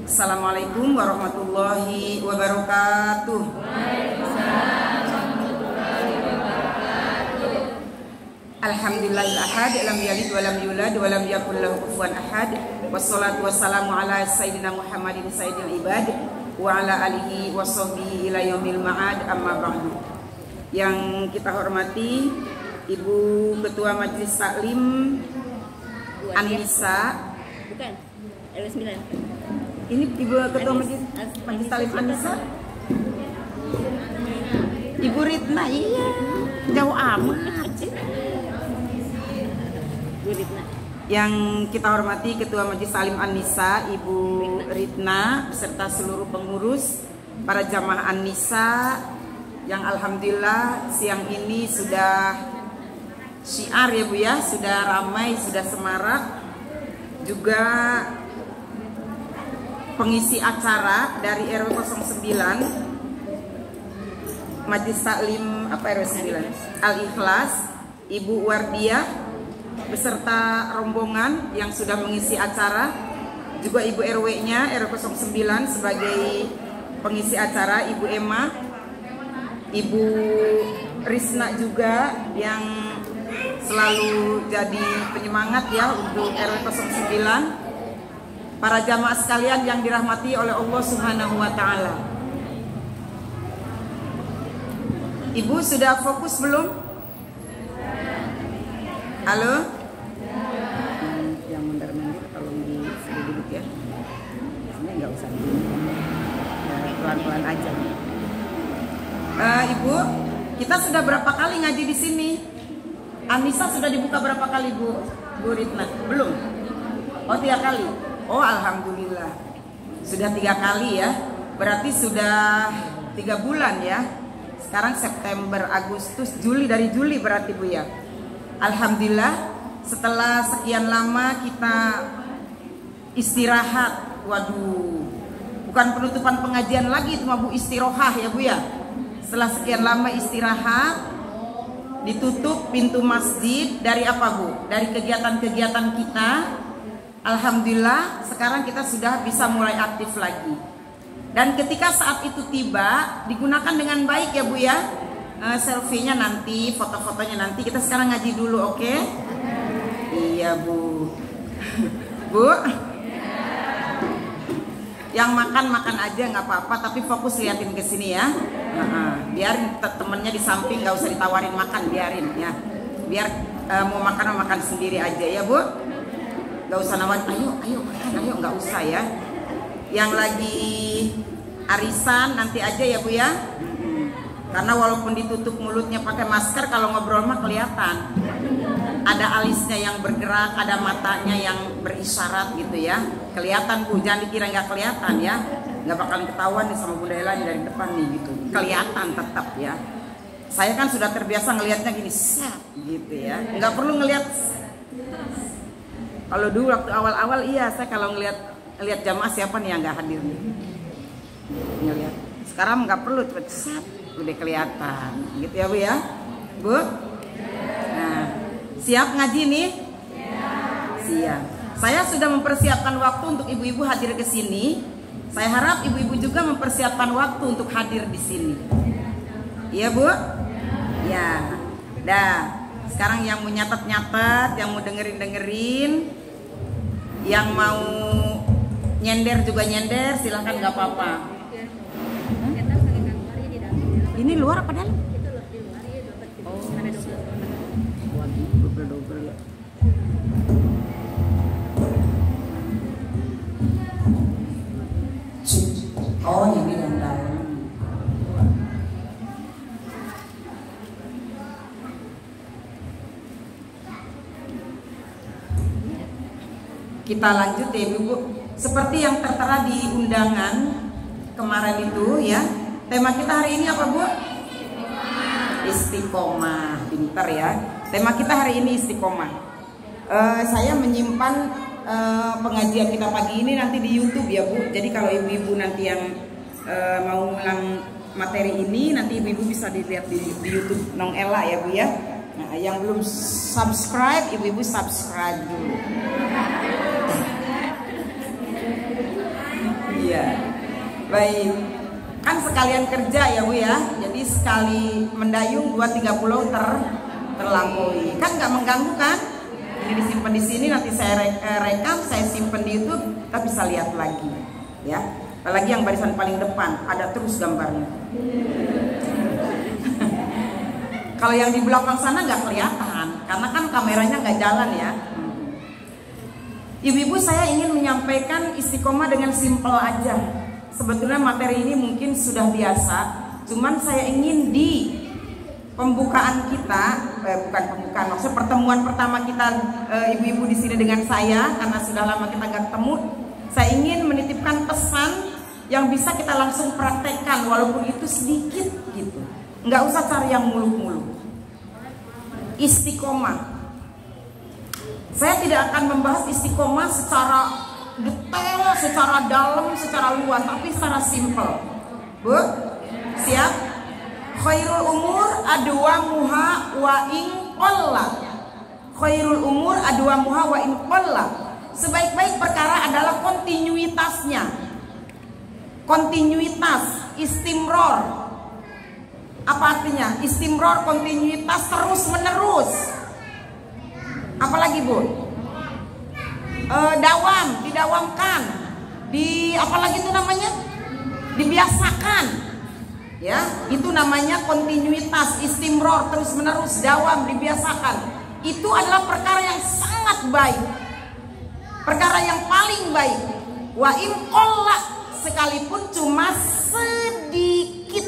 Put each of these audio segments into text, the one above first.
Assalamualaikum warahmatullahi wabarakatuh. Alhamdulillahil ahad, lam yalid walam yulad walam yakul lahu kufuwan ahad. Wassalatu wassalamu ala sayyidina Muhammadin sayyidil ibad wa ala alihi washabbihi ila yaumil ma'ad, amma ba'du. Yang kita hormati Ibu Ketua Majelis Taklim An-Nisa. Bukan, RW 9. Ini Ibu Ketua Majelis Taklim An-Nisa. Ibu Ritna, iya. Jauh amat. Bu Ritna. Yang kita hormati Ketua Majelis Taklim An-Nisa, Ibu Ritna, beserta seluruh pengurus, para jamaah An-Nisa yang alhamdulillah siang ini sudah syiar ya Bu ya, sudah ramai, sudah semarak. Juga pengisi acara dari RW 09 Majelis Taklim RW 9 Al-Ikhlas, Ibu Wardiah beserta rombongan yang sudah mengisi acara, juga Ibu RW-nya RW 09 sebagai pengisi acara, Ibu Emma, Ibu Risna juga yang selalu jadi penyemangat ya untuk RW 09, para jamaah sekalian yang dirahmati oleh Allah Subhanahu wa Ta'ala. Ibu sudah fokus belum? Halo? Yang mundur-mundur tolong duduk ya. Ini nggak usah pelan-pelan aja. Ibu, kita sudah berapa kali ngaji di sini? An-Nisa sudah dibuka berapa kali Bu Ritna? Belum? Oh 3 kali. Oh alhamdulillah. Sudah 3 kali ya. Berarti sudah 3 bulan ya. Sekarang September, Agustus, Juli, dari Juli berarti Bu ya. Alhamdulillah setelah sekian lama kita istirahat. Waduh, bukan penutupan pengajian lagi, itu Bu, istirohah ya Bu ya. Setelah sekian lama istirahat, ditutup pintu masjid dari apa Bu? Dari kegiatan-kegiatan kita. Alhamdulillah sekarang kita sudah bisa mulai aktif lagi. Dan ketika saat itu tiba, digunakan dengan baik ya Bu ya. Selfie-nya nanti, foto-fotonya nanti. Kita sekarang ngaji dulu, oke? Iya Bu. Bu, yang makan aja nggak apa-apa, tapi fokus liatin ke sini ya. Biarin temennya di samping, nggak usah ditawarin makan, biarin ya. Biar mau makan sendiri aja ya Bu. Nggak usah nawarin, ayo makan, ayo, nggak usah ya. Yang lagi arisan nanti aja ya Bu ya. Karena walaupun ditutup mulutnya pakai masker, kalau ngobrol mah kelihatan. Ada alisnya yang bergerak, ada matanya yang berisyarat gitu ya. Kelihatan Bu, jangan dikira nggak kelihatan ya. Nggak bakalan ketahuan nih sama Bunda Ella dari depan nih gitu. Kelihatan tetap ya. Saya kan sudah terbiasa ngelihatnya gini, set gitu ya. Nggak perlu ngelihat. Kalau dulu waktu awal-awal iya, saya kalau ngelihat jamaah siapa nih yang nggak hadir nih. Ngelihat. Sekarang nggak perlu, cepet set, udah kelihatan gitu ya Bu ya. Bu, nah siap ngaji nih? Siap. Saya sudah mempersiapkan waktu untuk ibu-ibu hadir ke sini. Saya harap ibu-ibu juga mempersiapkan waktu untuk hadir di sini. Iya Bu? Ya. Dah. Sekarang yang mau nyatet-nyatet, yang mau dengerin-dengerin, yang mau nyender juga nyender, silahkan, nggak apa-apa. Ini luar apa dalam? Oh, double ya. Oh, ini yang dalam. Kita lanjut ya Bu. Seperti yang tertera di undangan kemarin itu ya. Tema kita hari ini apa Bu? Istiqomah. Pintar ya. Tema kita hari ini istiqomah. Saya menyimpan pengajian kita pagi ini nanti di YouTube ya Bu. Jadi kalau ibu-ibu nanti yang mau ngulang materi ini, nanti ibu-ibu bisa dilihat di YouTube Nong Ella ya Bu ya. Nah, yang belum subscribe, ibu-ibu subscribe dulu. Iya. Baik. Kan sekalian kerja ya Bu ya. Jadi sekali mendayung 2-3 pulau terlampaui. Kan nggak mengganggu kan? Ini disimpan di sini, nanti saya rekam, saya simpan di YouTube, kita bisa lihat lagi. Ya. Apalagi yang barisan paling depan, ada terus gambarnya. Kalau yang di belakang sana nggak kelihatan, karena kan kameranya nggak jalan ya. Ibu-ibu, saya ingin menyampaikan istiqomah dengan simpel aja. Sebetulnya materi ini mungkin sudah biasa, cuman saya ingin di pembukaan kita, bukan pembukaan, maksudnya pertemuan pertama kita ibu-ibu di sini dengan saya, karena sudah lama kita nggak ketemu, saya ingin menitipkan pesan yang bisa kita langsung praktekkan, walaupun itu sedikit gitu. Nggak usah cari yang muluk-muluk. Istiqomah. Saya tidak akan membahas istiqomah secara detail, secara dalam, secara luas, tapi secara simpel. Bu, siap? Khairul umur adwamuha wa in qalla. Khairul umur adwamuha wa in qalla. Sebaik-baik perkara adalah kontinuitasnya. Kontinuitas, istimror. Apa artinya? Istimror, kontinuitas, terus menerus. Apalagi Bu? Dawam, didawamkan, apalagi itu namanya? Dibiasakan. Ya, itu namanya kontinuitas, istimror, terus menerus, dawam, dibiasakan. Itu adalah perkara yang sangat baik, perkara yang paling baik. Wa in qalla, sekalipun cuma sedikit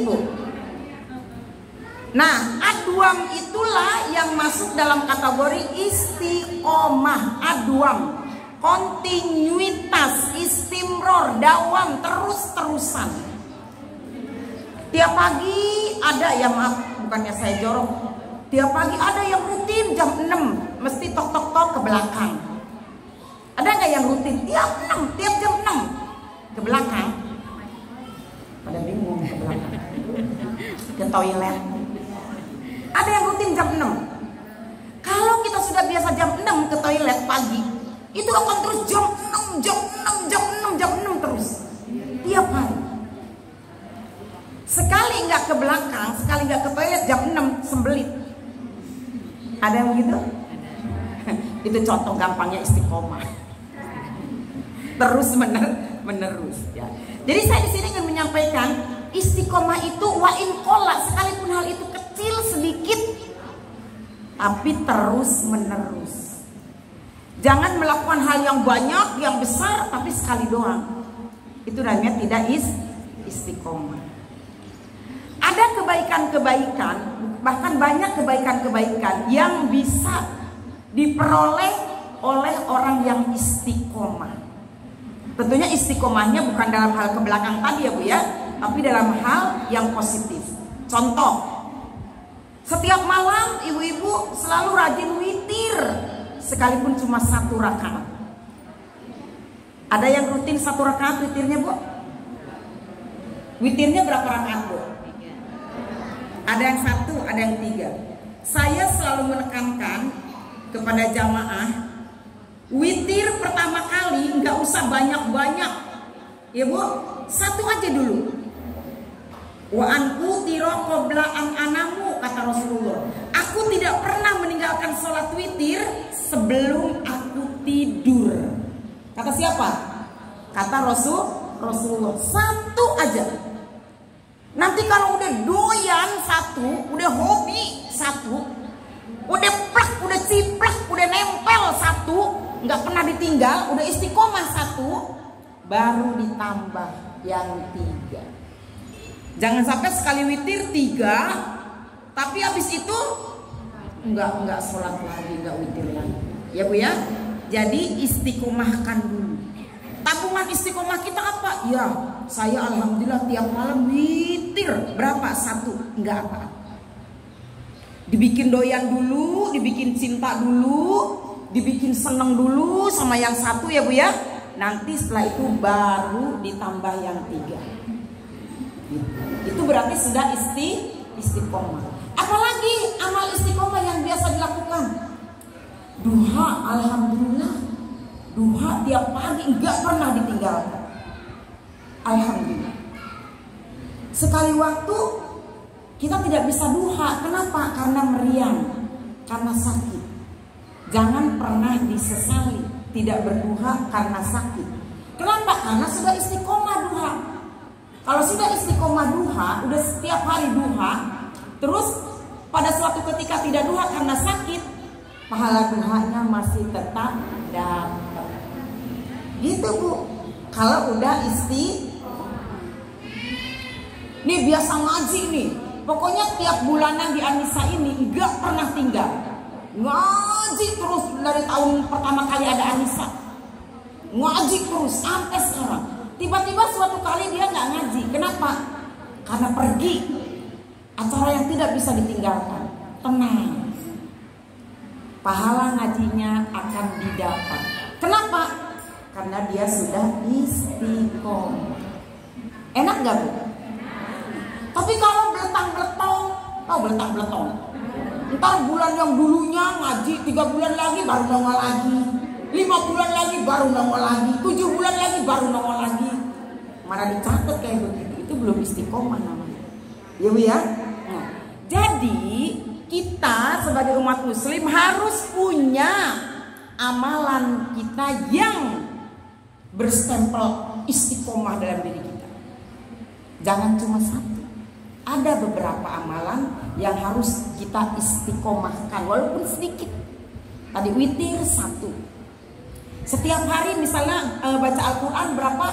Bu. Nah, adwam itulah yang masuk dalam kategori istiqomah. Adwam, kontinuitas, istimror, dawam, terus-terusan. Tiap pagi ada ya, maaf bukannya saya jorok, tiap pagi ada yang rutin jam 6 mesti tok-tok-tok ke belakang. Ada nggak yang rutin tiap jam 6 ke belakang? Pada bingung ke belakang, ke toilet. Ada yang rutin jam 6. Kalau kita sudah biasa jam 6 ke toilet pagi, itu akan terus jam 6 terus. Tiap hari. Sekali nggak ke belakang, sekali nggak ke toilet jam 6 sembelit. Ada yang begitu? Itu contoh gampangnya istiqomah. Terus menerus ya. Jadi saya di sini ingin menyampaikan istiqomah itu wa in qalla, sekalipun hal itu kecil sedikit tapi terus menerus. Jangan melakukan hal yang banyak, yang besar tapi sekali doang. Itu namanya tidak istiqomah. Ada kebaikan-kebaikan, bahkan banyak kebaikan-kebaikan yang bisa diperoleh oleh orang yang istiqomah. Tentunya istiqomahnya bukan dalam hal ke belakang tadi ya Bu ya, tapi dalam hal yang positif. Contoh, setiap malam ibu-ibu selalu rajin witir, sekalipun cuma 1 rakaat. Ada yang rutin 1 rakaat witirnya Bu? Witirnya berapa rakaat Bu? Ada yang 1, ada yang 3. Saya selalu menekankan kepada jamaah, witir pertama kali nggak usah banyak-banyak, ya Bu, 1 aja dulu. Wa anku tiro qabla an anamu, kata Rasulullah. Aku tidak pernah meninggalkan sholat witir sebelum aku tidur. Kata siapa? Kata Rasulullah. 1 aja. Nanti kalau udah doyan 1, udah hobi 1, udah plak, udah ciplak, udah nempel 1, nggak pernah ditinggal, udah istiqomah 1, baru ditambah yang 3. Jangan sampai sekali witir 3, tapi habis itu nggak sholat lagi, nggak witir lagi. Ya Bu ya. Jadi istiqomahkan dulu. Tabungan istiqomah kita apa? Ya, saya alhamdulillah tiap malam witir. Berapa? 1, nggak apa-apa. Dibikin doyan dulu, dibikin cinta dulu, dibikin seneng dulu sama yang 1 ya Bu ya. Nanti setelah itu baru ditambah yang 3. Itu berarti sudah istiqomah. Apalagi amal istiqomah yang biasa dilakukan. Duha, alhamdulillah. Duha tiap pagi nggak pernah ditinggalkan. Alhamdulillah. Sekali waktu kita tidak bisa duha. Kenapa? Karena meriang, karena sakit. Jangan pernah disesali tidak berduha karena sakit. Kenapa? Karena sudah istiqomah duha. Kalau sudah istiqomah duha, udah setiap hari duha, terus pada suatu ketika tidak duha karena sakit, pahala duhanya masih tetap dapat. Gitu Bu. Kalau udah nih biasa ngaji nih. Pokoknya tiap bulanan di Anissa ini enggak pernah tinggal. Ngaji terus dari tahun pertama kali ada Anissa. Ngaji terus sampai sekarang. Tiba-tiba suatu kali dia nggak ngaji. Kenapa? Karena pergi. Acara yang tidak bisa ditinggalkan. Tenang. Pahala ngajinya akan didapat. Kenapa? Karena dia sudah istiqomah. Enak gak Bu? Tapi kalau beletang-beletong, tahu beletang-beletong? Ntar bulan yang dulunya ngaji 3 bulan lagi baru nongol lagi, 5 bulan lagi baru nongol lagi, 7 bulan lagi baru nongol lagi. Mana dicatat kayak begitu? Itu belum istiqomah namanya. Ya Bu ya. Nah, jadi kita sebagai umat muslim harus punya amalan kita yang berstempel istiqomah dalam diri kita. Jangan cuma satu. Ada beberapa amalan yang harus kita istiqomahkan walaupun sedikit. Tadi witir 1. Setiap hari misalnya baca Al-Quran berapa?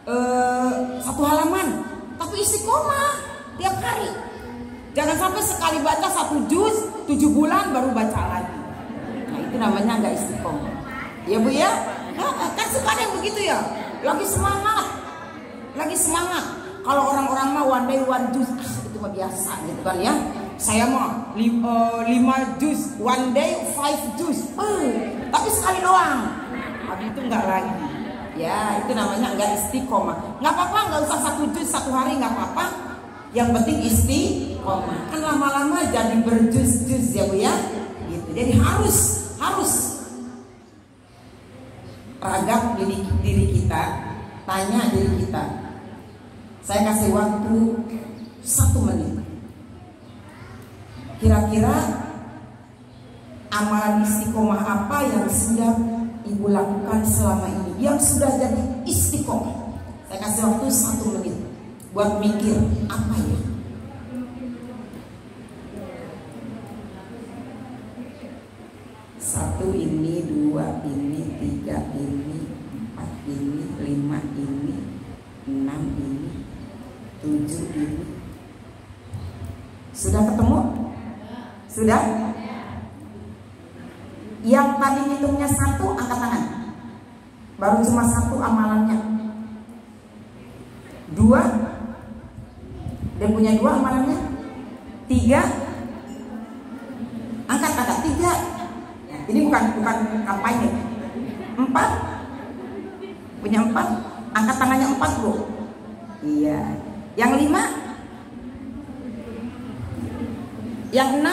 1 halaman. Tapi istiqomah tiap hari. Jangan sampai sekali baca 1 juz 7 bulan baru baca lagi. Nah itu namanya nggak istiqomah. Ya Bu ya. Kan suka ada yang begitu ya. Lagi semangat. Kalau orang-orang mah one day 1 juz, itu mah biasa gitu kan ya. Saya mah 5 juz, one day 5 juz. Tapi sekali doang. Habis itu enggak lagi. Ya, itu namanya enggak istiqomah. Enggak apa-apa, enggak usah 1 juz 1 hari enggak apa-apa. Yang penting istiqomah. Kan lama-lama jadi berjuz-juz ya Bu ya. Gitu. Jadi harus ragap diri kita, tanya diri kita. Saya kasih waktu 1 menit. Kira-kira amalan istiqomah apa yang sudah Ibu lakukan selama ini, yang sudah jadi istiqomah? Saya kasih waktu 1 menit buat mikir apa ya. Satu ini, 2 ini, 3 ini, 4 ini, 5 ini, 6 ini, 7 ini. Sudah ketemu? Sudah? Yang tadi hitungnya 1 angkat tangan. Baru cuma 1 amalannya. 2. Dan punya 2 amalannya. 3. Angkat 3. Ya, ini bukan kampanye. 4. Punya 4. Angkat tangannya 4 Bu. Iya. Yang 5, yang 6,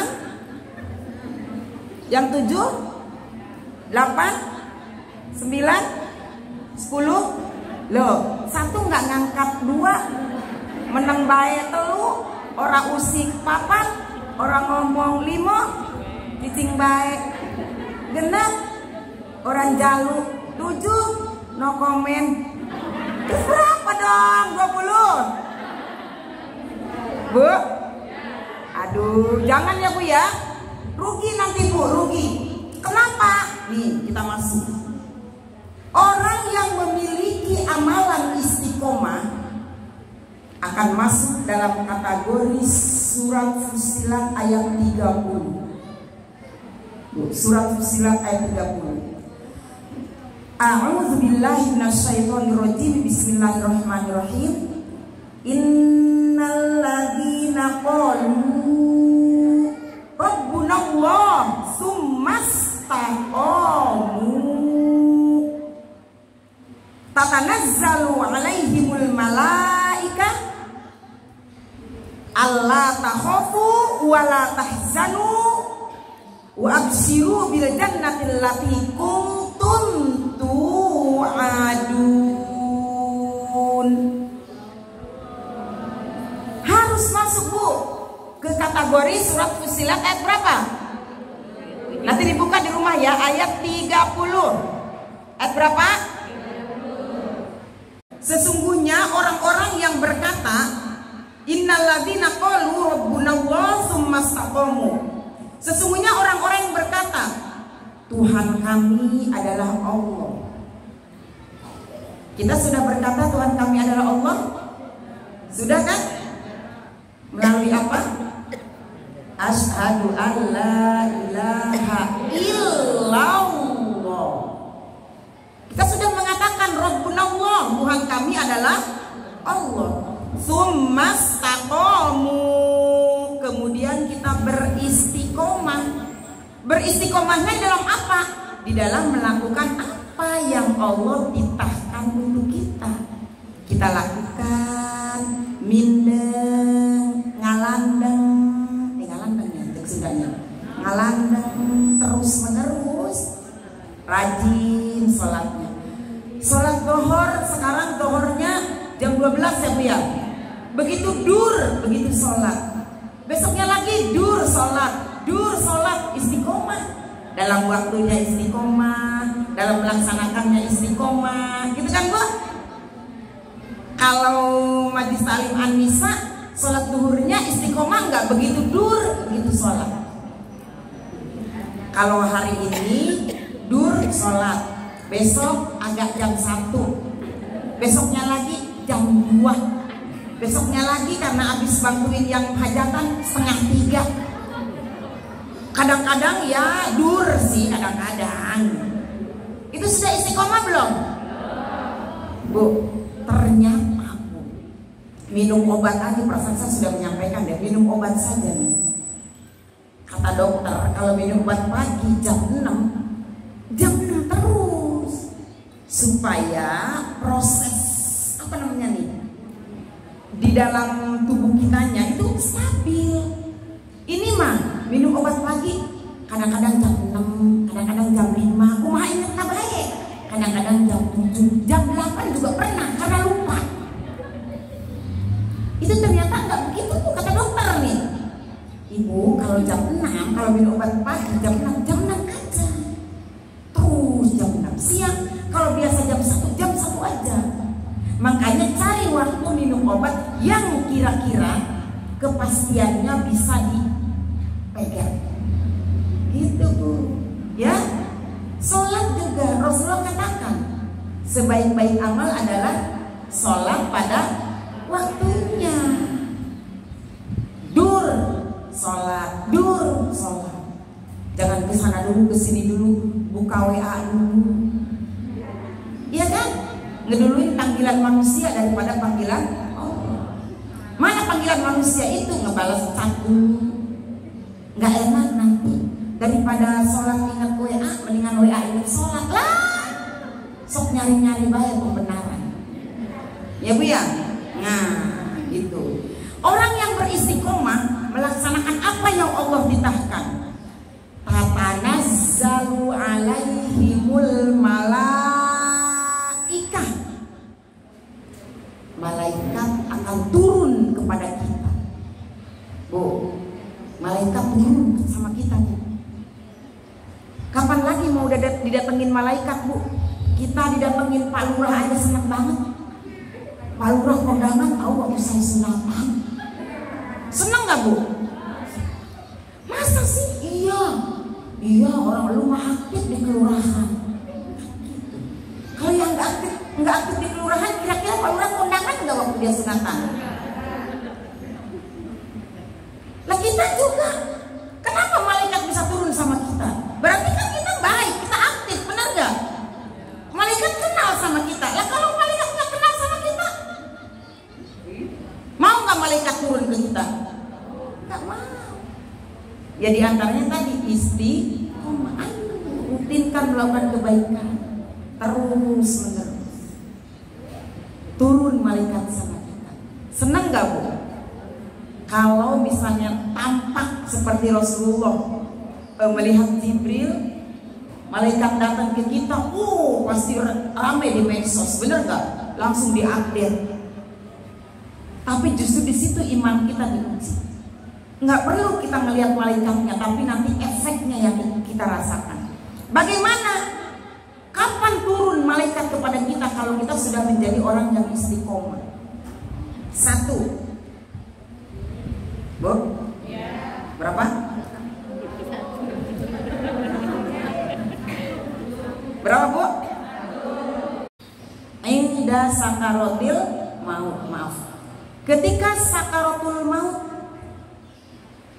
yang 7, 8, 9, 10. Loh, 1 nggak ngangkat 2, menang bae 3, orang usik 4, orang ngomong 5, cicing bae 6, orang jaluk 7, no komen. Terus berapa dong? 20. Bu, aduh, jangan ya Bu ya. Rugi nanti Bu, rugi. Kenapa? Nih, kita masuk. Orang yang memiliki amalan istiqomah akan masuk dalam kategori surat Fussilat ayat 30. Bu, surat Fussilat ayat 30. A'udzubillahi minasyaitonirrajim. Bismillahirrahmanirrahim. Innalladzina qalu rabbunallah tsumastaqamu tatanazzalu alaihimul malaikah alla takhafu wa la tahzanu wa abshiru bil jannati allati kuntum kategori surat Fussilat ayat berapa? Nanti dibuka di rumah ya, ayat 30. Ayat berapa? Sesungguhnya orang-orang yang berkata, innalladzina qalu rabbunallah tsumma istaqamu. Sesungguhnya orang-orang yang berkata, Tuhan kami adalah Allah. Kita sudah berkata Tuhan kami adalah Allah? Sudah kan? Melalui apa? Asyhadu an la ilaha illallah. Kita sudah mengatakan Rabbunallah, Tuhan kami adalah Allah. Tsumma istaqamu. Kemudian kita beristiqomah. Beristiqomahnya dalam apa? Di dalam melakukan apa yang Allah titahkan untuk kita. Kita lakukan mindeng, ngalandeng, ngalandeng ya, sudahnya. Ngalandeng terus menerus, rajin sholatnya. Sholat dohor sekarang dohornya jam 12 ya Bu ya. Begitu dur, begitu sholat. Besoknya lagi dur sholat, istiqomah. Dalam waktunya istiqomah, dalam melaksanakannya istiqomah, gitu kan Bu? Kalau Majlis Ta'lim An-Nisa, sholat duhurnya istiqomah nggak? Begitu dur, begitu sholat. Kalau hari ini dur sholat, besok agak jam 1, besoknya lagi jam 2, besoknya lagi karena habis bantuin yang hajatan setengah 3. Kadang-kadang ya dur sih, kadang-kadang. Itu sudah istiqomah belum? Bu, ternyata Bu, minum obat aja, perasaan saya sudah menyampaikan deh, minum obat saja nih. Kata dokter, kalau minum obat pagi jam 6 terus, supaya proses apa namanya nih di dalam tubuh kitanya itu stabil. Ini mah minum obat pagi kadang-kadang jam 6, kadang-kadang jam 5, kumaha inget baik, kadang-kadang jam 7, jam 8 juga pernah karena lupa. Itu ternyata enggak begitu Bu, kata dokter nih. Ibu kalau jam 6, kalau minum obat pagi jam 6 aja. Terus jam 6 siang, kalau biasa jam 1 aja. Makanya cari waktu minum obat yang kira-kira kepastiannya bisa dipegang. Gitu Bu. Ya. Sholat juga Rasulullah katakan sebaik-baik amal adalah sholat pada waktunya. Dur sholat. Jangan ke sana dulu, ke sini dulu, buka WA dulu. Iya kan? Ngeduluin panggilan manusia daripada panggilan Allah. Mana panggilan manusia itu ngebalas chat dulu. Nggak enak nanti. Daripada sholat ingat WA, mendingan WA ingat sholat lah. Sok nyari-nyari baik pembenaran. Ya Bu ya? Nah, gitu. Orang yang beristiqomah melaksanakan apa yang Allah titahkan. Tatanazzalu alaihimul malaikah. Malaikat akan turun kepada kita. Bu, malaikat turun sama kita Bu. Kapan lagi mau didatengin malaikat Bu? Kita didatengin Pak Lurah aja senang banget. Pak Lurah kondangan tahu waktu saya sunatan. Senang gak Bu? Masa sih? Iya orang lu mah aktif di kelurahan. Kalau yang nggak aktif di kelurahan, kira-kira Pak Lurah kondangan nggak waktu dia sunatan? Lah kita juga. Kenapa malaikat bisa turun sama kita? Berarti kan kita baik, kita aktif, benar gak? Malaikat kenal sama kita. Lah kalau malaikat nggak kenal sama kita, mau nggak malaikat turun ke kita? Nggak mau. Ya diantaranya tadi istiqomah, rutinkan melakukan kebaikan terus menerus. Turun malaikat sama kita. Senang nggak Bu? Kalau misalnya tampak seperti Rasulullah melihat Jibril, malaikat datang ke kita, pasti ramai di medsos, bener nggak? Langsung diupdate. Tapi justru di situ iman kita diuji. nggak perlu kita ngelihat malaikatnya, tapi nanti efeknya yang kita rasakan. Bagaimana? Kapan turun malaikat kepada kita kalau kita sudah menjadi orang yang istiqomah? Satu, Bu? Berapa? Berapa, Bu? Inda sakaratil maut, maaf. Ketika sakaratul maut,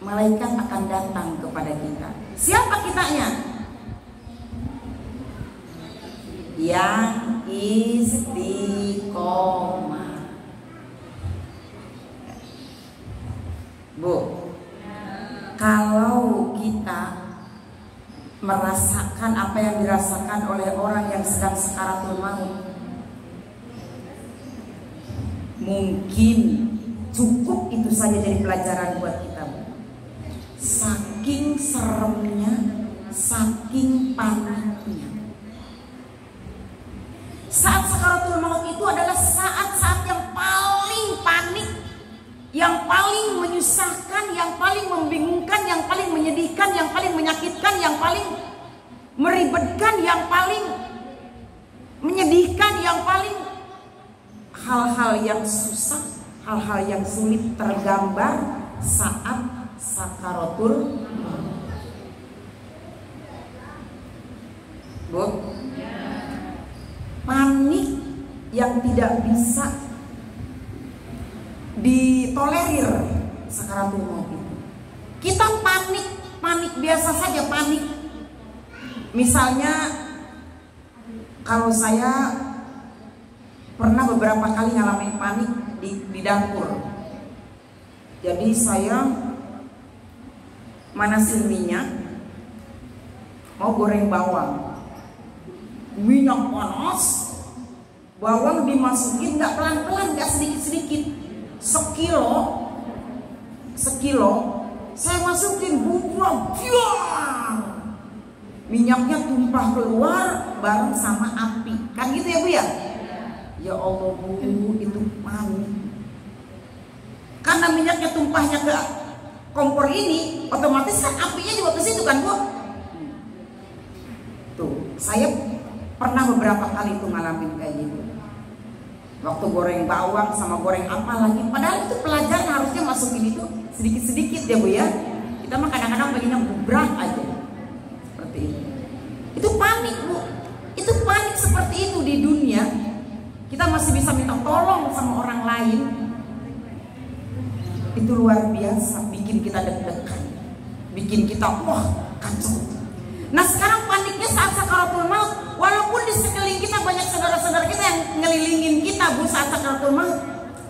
malaikat akan datang kepada kita. Siapa kitanya? Yang istiqomah. Bu, kalau kita merasakan apa yang dirasakan oleh orang yang sedang sakaratul maut, mungkin cukup itu saja jadi pelajaran buat kita. Saking seremnya, saking paniknya. Saat sakaratul maut itu adalah saat-saat yang paling panik, yang paling menyusahkan, yang paling membingungkan, yang paling menyedihkan, yang paling menyakitkan, yang paling meribetkan, yang paling menyedihkan, yang paling hal-hal yang susah, hal-hal yang sulit tergambar saat sakaratul maut. Bu, panik yang tidak bisa ditolerir sakaratul maut itu. Kita panik biasa saja panik. Misalnya kalau saya pernah beberapa kali ngalamin panik di dapur. Jadi saya manasin minyak, mau goreng bawang. Minyak panas, bawang dimasukin nggak pelan-pelan, nggak sedikit-sedikit. Sekilo, saya masukin bubuk, minyaknya tumpah keluar bareng sama api. Kan gitu ya, Bu ya? Ya Allah, Bu, itu panik. Karena minyaknya tumpahnya ke kompor ini, otomatis kan apinya juga ke situ kan, Bu? Tuh, saya pernah beberapa kali tuh ngalamin kayak gitu. Waktu goreng bawang sama goreng apa lagi, padahal itu pelajaran harusnya masukin itu sedikit-sedikit ya, Bu ya. Kita mah kadang-kadang pengennya bubrak aja. Seperti itu. Itu panik, Bu. Itu panik seperti itu di dunia. Kita masih bisa minta tolong sama orang lain. Itu luar biasa, bikin kita deg-degan, bikin kita wah kacau. Nah sekarang paniknya saat sakaratul maut. Walaupun di sekeliling kita banyak saudara-saudara kita yang ngelilingin kita, Bu, saat sakaratul maut,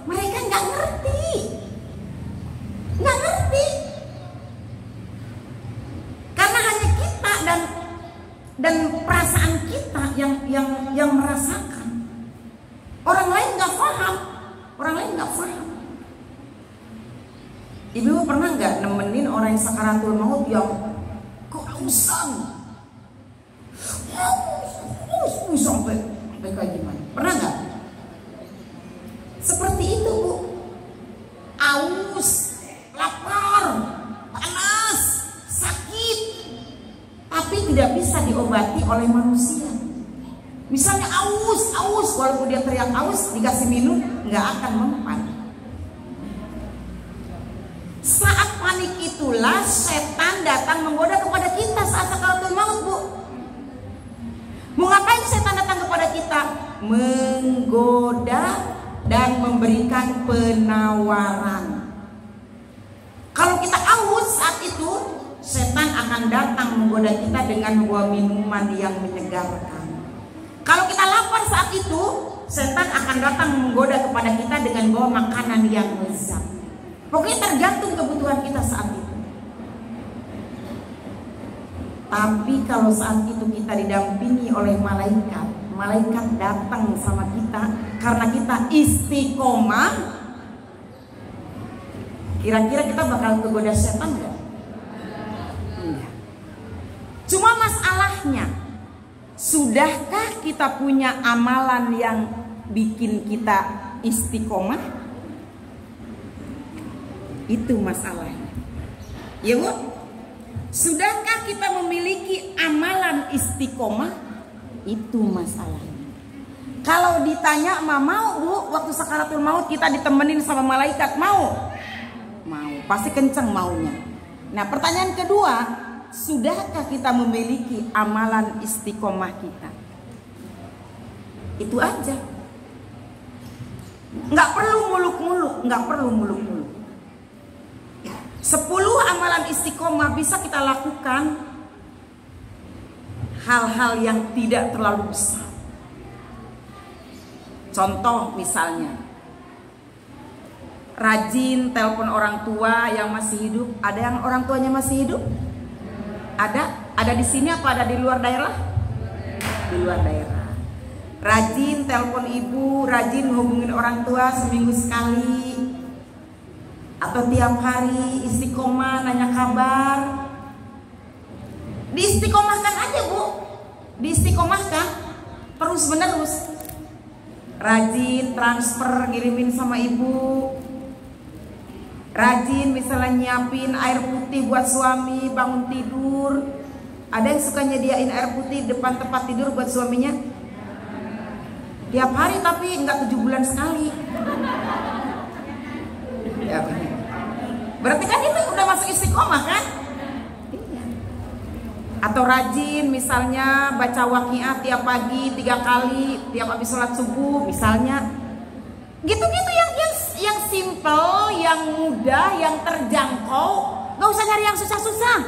mereka nggak ngerti, karena hanya kita dan perasaan kita yang merasakan. Orang lain nggak paham, Ibu pernah nggak nemenin orang yang sakaratul maut yang kehausan? Sampai kayak gimana? Pernah nggak? Seperti itu, Bu. Aus, lapar, panas, sakit, tapi tidak bisa diobati oleh manusia. Misalnya aus, walaupun dia teriak aus, dikasih minum nggak akan mempan. Saat panik itulah setan datang menggoda kepada kita saat sakaratul maut, Bu. Mau ngapain setan datang kepada kita? Menggoda dan memberikan penawaran. Kalau kita aus saat itu, setan akan datang menggoda kita dengan membawa minuman yang menyegarkan. Kalau kita lapar saat itu, setan akan datang menggoda kepada kita dengan membawa makanan yang lezat. Pokoknya tergantung kebutuhan kita saat itu. Tapi kalau saat itu kita didampingi oleh malaikat, malaikat datang sama kita karena kita istiqomah, kira-kira kita bakal kegoda setan nggak? Enggak. Cuma masalahnya, sudahkah kita punya amalan yang bikin kita istiqomah? Itu masalahnya. Ya Bu, sudahkah kita memiliki amalan istiqomah? Itu masalahnya. Kalau ditanya mau Bu, waktu sakaratul maut kita ditemenin sama malaikat, mau? Mau, pasti kenceng maunya. Nah pertanyaan kedua, sudahkah kita memiliki amalan istiqomah kita? Itu aja. Nggak perlu muluk-muluk, nggak perlu muluk-muluk. 10 amalan istiqomah bisa kita lakukan, hal-hal yang tidak terlalu besar. Contoh misalnya, rajin telepon orang tua yang masih hidup. Ada yang orang tuanya masih hidup? Ada di sini apa ada di luar daerah? Di luar daerah. Rajin telepon ibu, rajin hubungin orang tua seminggu sekali atau tiap hari, istiqomah nanya kabar. Diistiqomahkan aja Bu, diistiqomahkan terus menerus. Rajin transfer ngirimin sama ibu. Rajin misalnya nyiapin air putih buat suami bangun tidur. Ada yang suka nyediain air putih depan tempat tidur buat suaminya? Tiap hari tapi enggak 7 bulan sekali. Ya, berarti kan itu udah masuk istiqomah kan? Iya. Atau rajin misalnya baca waqiah tiap pagi 3 kali tiap habis sholat subuh misalnya. Gitu-gitu yang simple, yang mudah, yang terjangkau. Gak usah nyari yang susah-susah.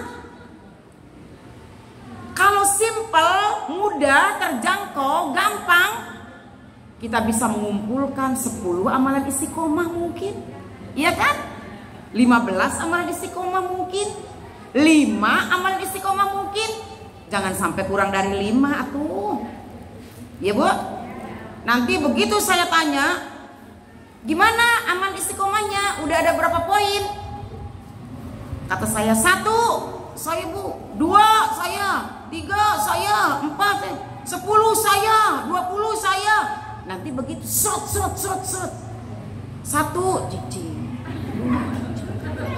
Kalau simple, mudah, terjangkau, gampang, kita bisa mengumpulkan 10 amalan istiqomah mungkin. Iya kan? 15 amalan istiqomah mungkin. 5 amalan istiqomah mungkin. Jangan sampai kurang dari 5 atuh. Ya Bu? Nanti begitu saya tanya, gimana amalan istiqomahnya? Udah ada berapa poin? Kata saya 1 saya Bu, 2 saya, 3 saya, 4 saya, 10 saya, 20 saya. Nanti begitu shot 1 cicing.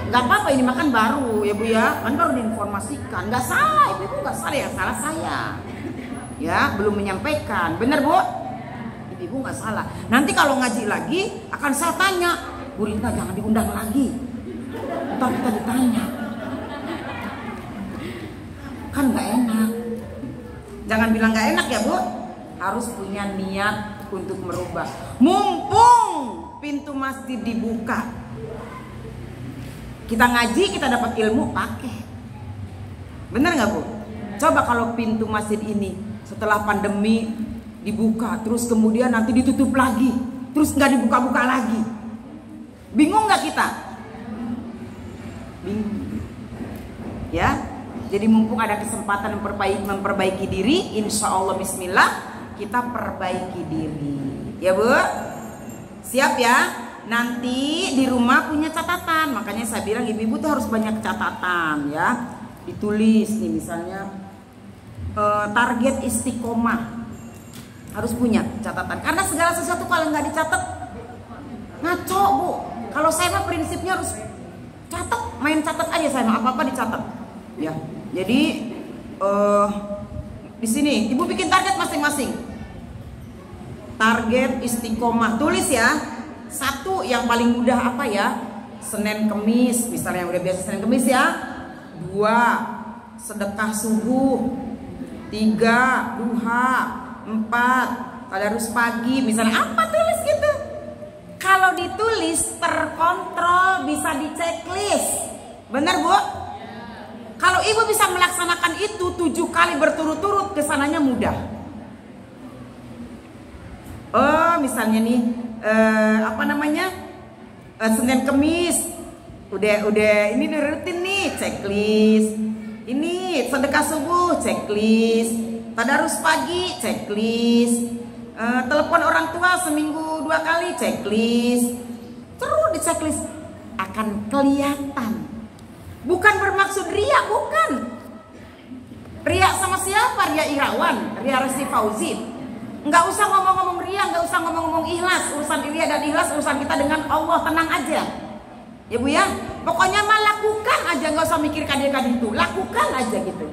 Gak apa-apa, ini makan baru ya Bu ya, kan baru diinformasikan. Gak salah Ibu, gak salah, ya salah saya. Ya belum menyampaikan, bener Bu? Ibu gak salah. Nanti kalau ngaji lagi akan saya tanya, Bu Rita jangan diundang lagi, ntar kita ditanya. Kan gak enak. Jangan bilang gak enak ya Bu. Harus punya niat untuk merubah. Mumpung pintu masjid dibuka, kita ngaji, kita dapat ilmu, pakai. Bener nggak Bu? Coba kalau pintu masjid ini setelah pandemi dibuka, terus kemudian nanti ditutup lagi, terus nggak dibuka-buka lagi, bingung nggak kita? Bingung. Ya, jadi mumpung ada kesempatan memperbaiki diri, insya Allah Bismillah kita perbaiki diri. Ya Bu? Siap ya? Nanti di rumah punya catatan. Makanya saya bilang ibu-ibu tuh harus banyak catatan ya. Ditulis nih misalnya target istiqomah. Harus punya catatan. Karena segala sesuatu kalau nggak dicatat ngaco Bu. Kalau saya mah prinsipnya harus catat, main catat aja saya mah, apa-apa dicatat. Ya. Jadi di sini ibu bikin target masing-masing. Target istiqomah, tulis ya. 1 yang paling mudah apa ya? Senin Kemis, misalnya yang udah biasa Senin Kemis ya. 2 sedekah subuh. 3 duha. 4 tadarus pagi, misalnya apa, tulis gitu. Kalau ditulis terkontrol, bisa diceklis. Bener Bu? Kalau ibu bisa melaksanakan itu 7 kali berturut-turut, kesananya mudah. Oh misalnya nih Senin Kemis udah ini udah rutin nih, checklist. Ini sedekah subuh, checklist. Tadarus pagi, checklist. Telepon orang tua seminggu 2 kali, checklist. Terus di checklist akan kelihatan. Bukan bermaksud ria, bukan. Ria sama siapa? Ria Irawan, Ria Resi Fauzi. Nggak usah ngomong-ngomong ria, nggak usah ngomong-ngomong ikhlas. Urusan ria dan ikhlas urusan kita dengan Allah, tenang aja. Ya Bu ya, Pokoknya mah lakukan aja, nggak usah mikir kadang-kadang itu, lakukan aja gitu.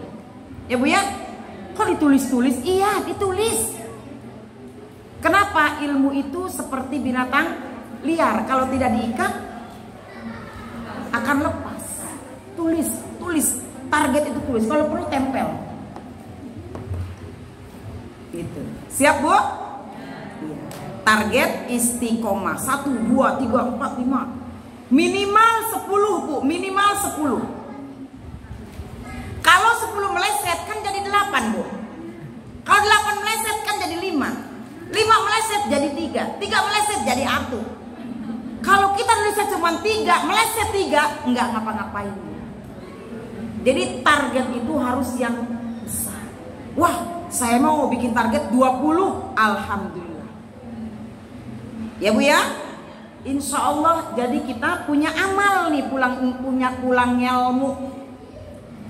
Ya Bu ya? Kok ditulis-tulis? Iya, ditulis. Kenapa? Ilmu itu seperti binatang liar, kalau tidak diikat akan lepas. Tulis. Target itu tulis, kalau perlu tempel. Gitu. Siap Bu? Iya. Target istiqomah 1, 2, 3, 4, 5. Minimal 10 Bu, minimal 10. Kalau 10 meleset kan jadi 8 Bu. Kalau 8 meleset kan jadi 5. 5 meleset jadi 3. 3 meleset jadi 1. Kalau kita nulisnya cuma 3, meleset 3, enggak ngapa-ngapain. Jadi target itu harus yang besar. Wah, saya mau bikin target 20, alhamdulillah. Ya Bu ya? Insya Allah jadi kita punya amal nih, pulang ilmu.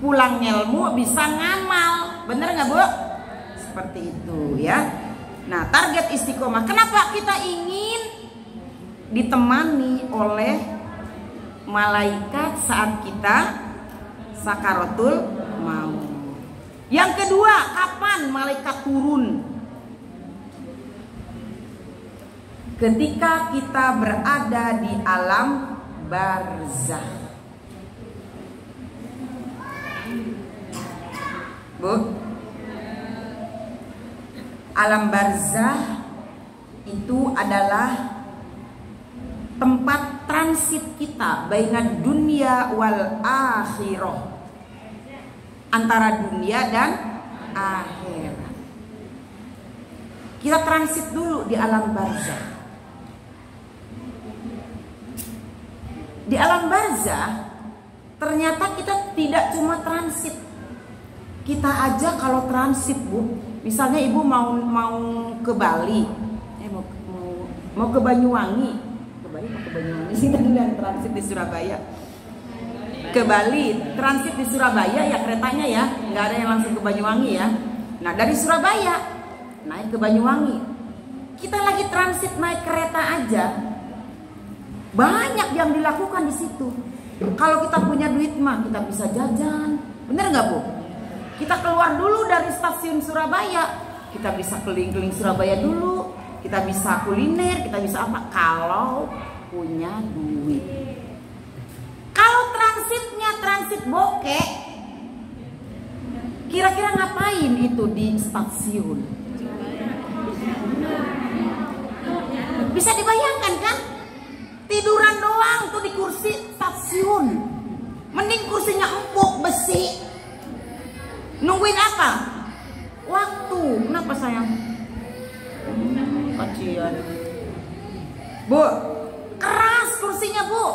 Pulang ilmu bisa ngamal. Bener nggak Bu? Seperti itu ya. Nah, target istiqomah. Kenapa kita ingin ditemani oleh malaikat saat kita sakaratul maut? Yang kedua, kapan malaikat turun? Ketika kita berada di alam barzah. Bu, alam barzah itu adalah tempat transit kita baina dunia wal akhirah, antara dunia dan akhirat. Kita transit dulu di alam barzah. Di alam barzah ternyata kita tidak cuma transit. Kita aja kalau transit Bu, misalnya Ibu mau ke Bali, mau ke Banyuwangi, sih tadi transit di Surabaya. Ke Bali, transit di Surabaya ya keretanya ya, nggak ada yang langsung ke Banyuwangi ya. Nah dari Surabaya naik ke Banyuwangi, kita lagi transit naik kereta aja, banyak yang dilakukan di situ. Kalau kita punya duit mah kita bisa jajan, bener nggak Bu? Kita keluar dulu dari stasiun Surabaya, kita bisa keliling-keliling Surabaya dulu, kita bisa kuliner, kita bisa apa? Kalau punya duit. Kalau transitnya transit bokeh, kira-kira ngapain itu di stasiun? Bisa dibayangkan kan? Tiduran doang tuh di kursi stasiun. Mending kursinya empuk besi. Nungguin apa? Waktu. Kenapa sayang? Kasihan. Bu, keras kursinya Bu.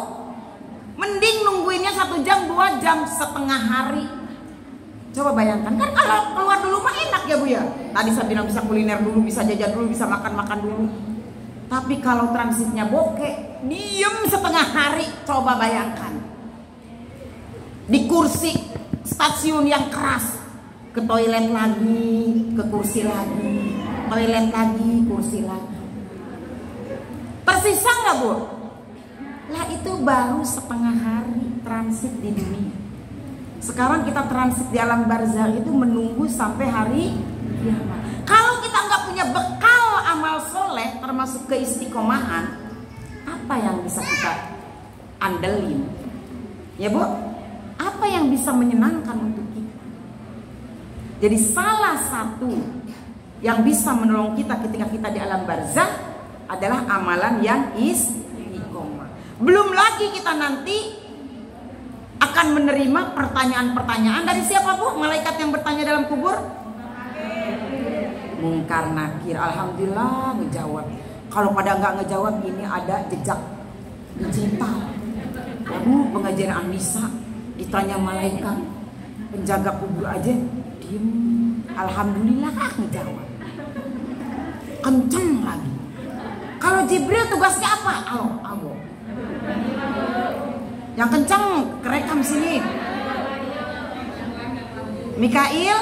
Mending nungguinnya 1 jam, 2 jam, setengah hari. Coba bayangkan, kan kalau keluar dulu mah enak ya Bu ya. Tadi saya bilang bisa kuliner dulu, bisa jajan dulu, bisa makan-makan dulu. Tapi kalau transitnya bokeh, diem setengah hari. Coba bayangkan. Di kursi stasiun yang keras. Ke toilet lagi, ke kursi lagi, toilet lagi, kursi lagi. Tersisa nggak Bu? Lah itu baru setengah hari transit di dunia. Sekarang kita transit di alam barzah itu menunggu sampai hari kiamat. Kalau kita nggak punya bekal amal soleh termasuk keistiqomahan, apa yang bisa kita andelin? Ya Bu, apa yang bisa menyenangkan untuk kita? Jadi salah satu yang bisa menolong kita ketika kita di alam barzah adalah amalan yang istiqomah. Belum lagi kita nanti akan menerima pertanyaan-pertanyaan dari siapa Bu? Malaikat yang bertanya dalam kubur? Mungkar Nakir. Alhamdulillah ngejawab. Kalau pada nggak ngejawab, ini ada jejak digital. Ya Bu, pengajian Anissa ditanya malaikat, penjaga kubur aja diem. Alhamdulillah ngejawab. Kenceng lagi. Kalau Jibril tugasnya apa? Alo. Yang kenceng kerekam sini. Mikail,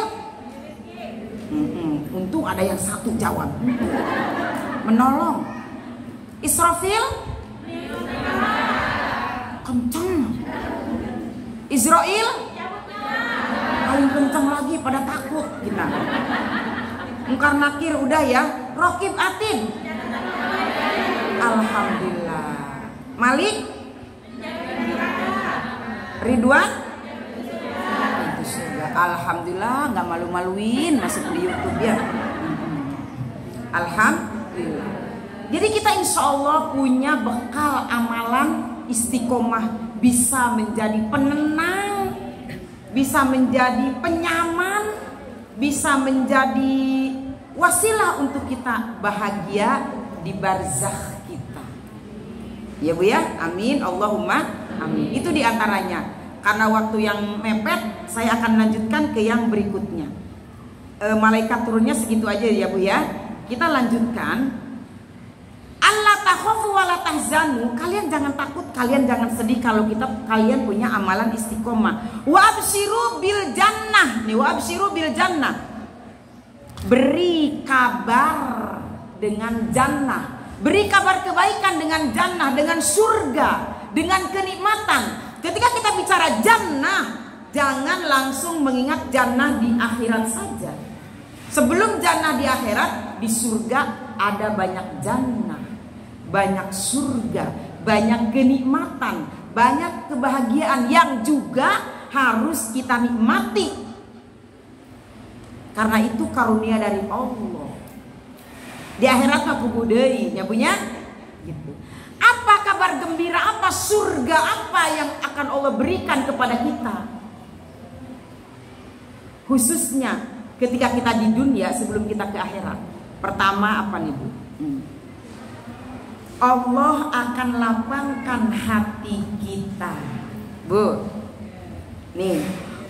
untung ada yang satu jawab, menolong. Israfil, kenceng. Israel paling kencang lagi, pada takut kita. Mungkar Nakir udah ya. Rokib Atid, alhamdulillah. Malik, Ridwan, itu surga. Alhamdulillah, nggak malu-maluin masuk di YouTube ya. Alhamdulillah. Jadi kita insya Allah punya bekal amalan istiqomah, bisa menjadi penenang, bisa menjadi penyaman, bisa menjadi wasilah untuk kita bahagia di barzakh kita. Ya Bu ya, amin, Allahumma amin. Itu diantaranya. Karena waktu yang mepet, saya akan lanjutkan ke yang berikutnya. Malaikat turunnya segitu aja ya Bu ya. Kita lanjutkan. Allah takhafu wa la tahzanu. Kalian jangan takut, kalian jangan sedih kalau kalian punya amalan istiqomah. Wa absyiru bil jannah. Nih, wa absyiru bil jannah. Beri kabar dengan jannah. Beri kabar kebaikan dengan jannah, dengan surga, dengan kenikmatan. Ketika kita bicara jannah, jangan langsung mengingat jannah di akhirat saja. Sebelum jannah di akhirat, di surga ada banyak jannah, banyak surga, banyak kenikmatan, banyak kebahagiaan yang juga harus kita nikmati. Karena itu karunia dari Allah. Di akhirat mah kubudei, ya punya gitu. Apa kabar gembira, apa surga, apa yang akan Allah berikan kepada kita? Khususnya ketika kita di dunia sebelum kita ke akhirat. Pertama apa nih Bu? Allah akan lapangkan hati kita. Bu, nih,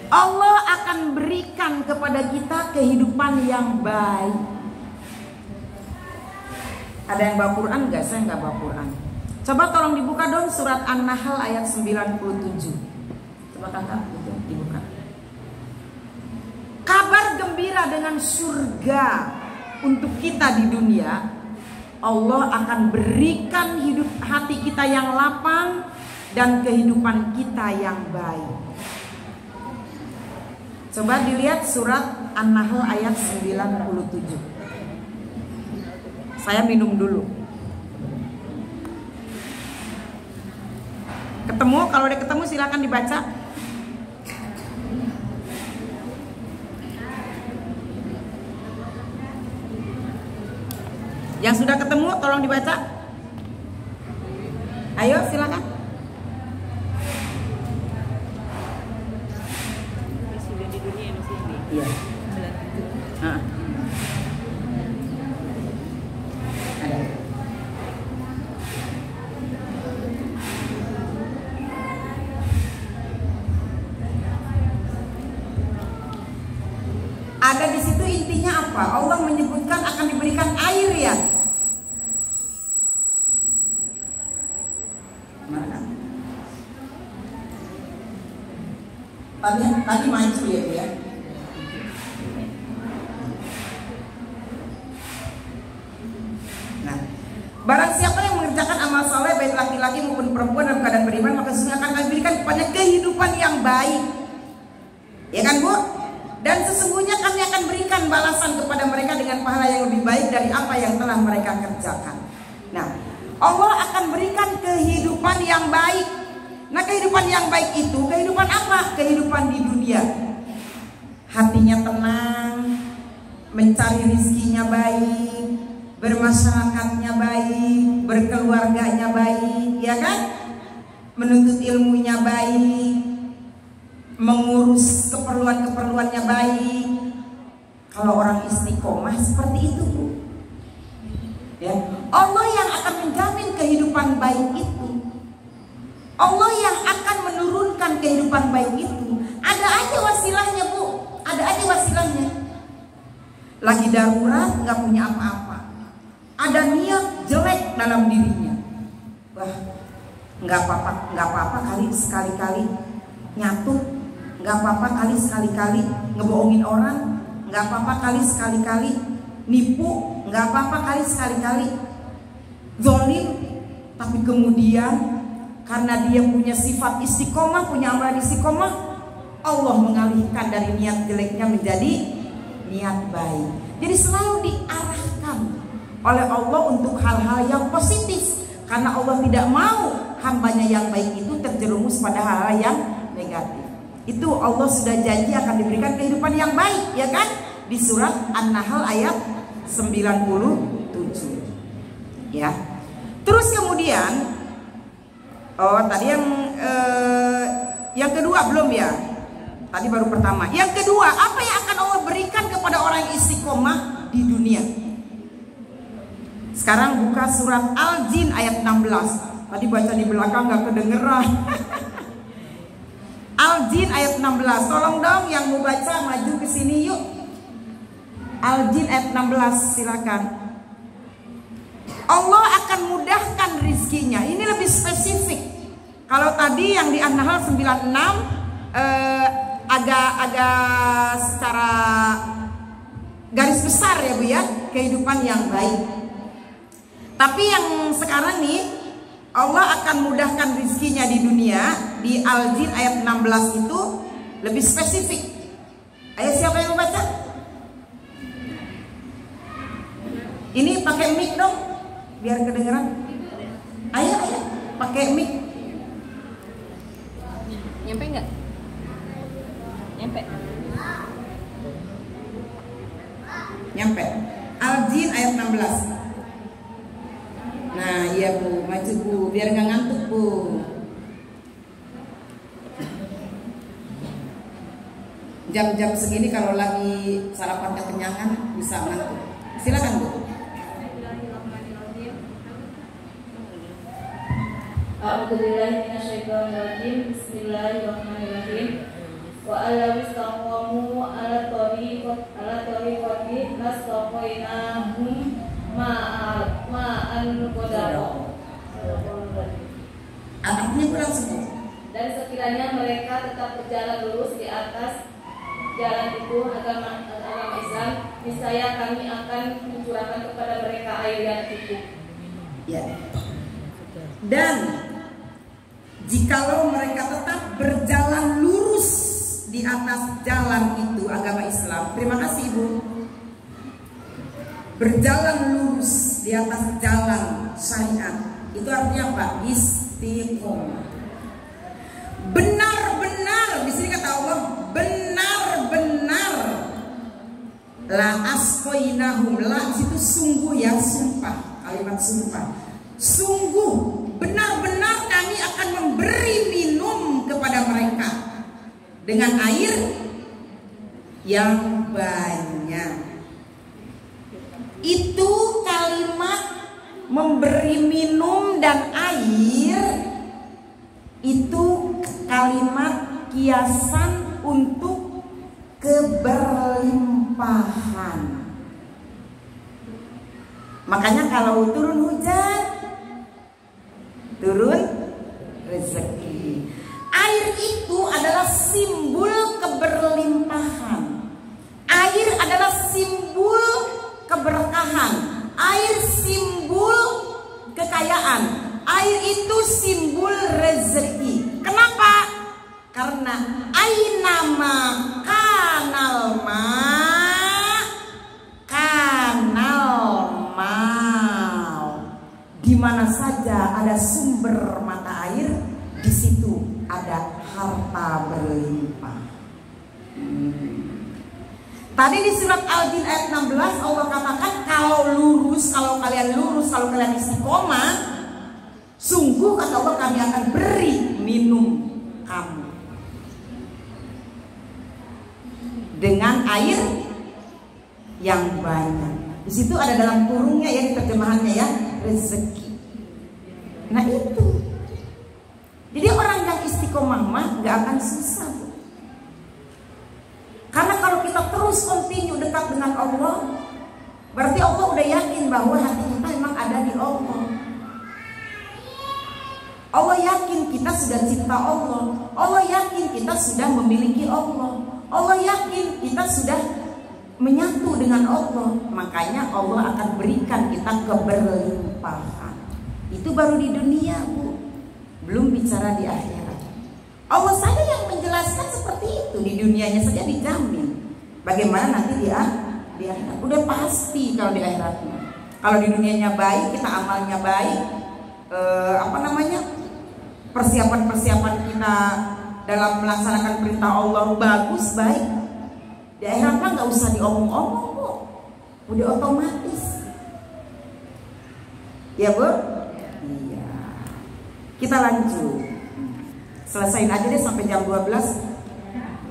Allah akan berikan kepada kita kehidupan yang baik. Ada yang bawa Quran enggak? Saya enggak bawa Quran. Coba tolong dibuka dong surat An-Nahl ayat 97. Coba kakak gitu, dibuka. Kabar gembira dengan surga untuk kita di dunia. Allah akan berikan hidup hati kita yang lapang dan kehidupan kita yang baik. Coba dilihat surat An-Nahl ayat 97. Saya minum dulu. Ketemu? Kalau udah ketemu silakan dibaca. Yang sudah ketemu tolong dibaca. Ayo silakan. Sudah di dunia masih ini. Iya. Ada di situ intinya apa? Allah menyebutkan akan diberikan air ya. Mana? Tadi maju ya. Nah, barang siapa yang mengerjakan amal soleh baik laki-laki maupun perempuan dalam keadaan beriman, maka sesungguhnya akan diberikan kepada kehidupan yang baik. Ya kan Bu? Dan sesungguhnya kami akan berikan balasan kepada mereka dengan pahala yang lebih baik dari apa yang telah mereka kerjakan. Nah, Allah akan berikan kehidupan yang baik. Nah, kehidupan yang baik itu kehidupan apa? Kehidupan di dunia. Hatinya tenang, mencari rizkinya baik, bermasyarakatnya baik, berkeluarganya baik, ya kan? Menuntut ilmunya baik, mengurus keperluan-keperluannya baik. Kalau orang istiqomah seperti itu Bu. Ya, Allah yang akan menjamin kehidupan baik itu. Allah yang akan menurunkan kehidupan baik itu. Ada aja wasilahnya Bu, ada aja wasilahnya. Lagi darurat, nggak punya apa-apa, ada niat jelek dalam dirinya. Wah, nggak apa-apa kali sekali-kali nyatu. Gak apa-apa kali sekali-kali ngebohongin orang, gak apa-apa kali sekali-kali nipu, gak apa-apa kali sekali-kali zalim. Tapi kemudian karena dia punya sifat istiqomah, punya amalan istiqomah, Allah mengalihkan dari niat jeleknya menjadi niat baik. Jadi selalu diarahkan oleh Allah untuk hal-hal yang positif, karena Allah tidak mau hambanya yang baik itu terjerumus pada hal-hal yang negatif. Itu Allah sudah janji akan diberikan kehidupan yang baik, ya kan? Di surat An-Nahl ayat 97. Ya. Terus kemudian, tadi yang kedua belum ya? Tadi baru pertama. Yang kedua, apa yang akan Allah berikan kepada orang yang istiqomah di dunia? Sekarang buka surat Al-Jin ayat 16. Tadi baca di belakang gak kedengeran. Al-Jin ayat 16. Tolong dong yang mau baca maju ke sini yuk. Al-Jin ayat 16, silakan. Allah akan mudahkan rizkinya. Ini lebih spesifik. Kalau tadi yang di An-Nahl 96 agak secara garis besar ya Bu ya, kehidupan yang baik. Tapi yang sekarang nih, Allah akan mudahkan rizkinya di dunia. Di Al-Jin ayat 16 itu lebih spesifik. Ayo siapa yang mau baca? Ini pakai mic dong, biar kedengeran. Ayo pakai mic. Nyampe nggak? Nyampe. Nyampe. Al-Jin ayat 16. Nah iya Bu, maju Bu, biar nggak ngantuk Bu. Jam-jam segini kalau lagi sarapan kekenyangan bisa ngantuk. Silakan Bu. A'udzubillahiminasyaitonirrajim. Bismillahirrahmanirrahim. Wa allaw istaqamu ala tariqati lastaqainahum ma'an qadara. Artinya kurang semua. Dan sekiranya mereka tetap berjalan lurus di atas jalan itu agama Islam, niscaya kami akan mencurahkan kepada mereka air yang cukup. Ya. Dan jikalau mereka tetap berjalan lurus di atas jalan itu agama Islam. Terima kasih Ibu. Berjalan lurus di atas jalan syariat itu artinya apa? Istiqomah. Benar-benar, di sini kata Allah, benar-benar la asqainahum, la itu sungguh ya, sumpah, kalimat sumpah. Sungguh benar-benar kami akan memberi minum kepada mereka dengan air yang banyak. Itu kalimat memberi minum dan air itu kalimat kiasan untuk keberlimpahan. Makanya kalau turun hujan, turun rezeki. Air itu adalah simbol keberlimpahan. Air adalah simbol keberkahan. Air simbol kekayaan. Air itu simbol rezeki. Kenapa? Karena ainama kanal di mana saja ada sumber mata air, di situ ada harta berlimpah. Tadi di surat Al-Jin ayat 16 Allah katakan kalau kalian lurus, kalau kalian istiqomah, sungguh kata Allah kami akan beri minum kamu dengan air yang banyak. Di situ ada dalam kurungnya ya, di terjemahannya ya, rezeki. Nah itu. Jadi orang yang istiqomah mah gak akan susah. Karena kalau kita terus continue dekat dengan Allah, berarti Allah udah yakin bahwa hati kita memang ada di Allah. Allah yakin kita sudah cinta Allah. Allah yakin kita sudah memiliki Allah. Allah yakin kita sudah menyatu dengan Allah. Makanya Allah akan berikan kita keberlimpahan. Itu baru di dunia Bu. belum bicara di akhirat. Allah saja yang menjelaskan seperti itu, di dunianya saja dijamin. Bagaimana nanti di akhirat? Udah pasti kalau di akhiratnya. Kalau di dunianya baik, kita amalnya baik, persiapan-persiapan kita dalam melaksanakan perintah Allah bagus, baik. Di akhirat mah nggak usah diomong-omong kok, udah otomatis. Ya Bu? Iya. Kita lanjut. Selesain aja deh sampai jam 12.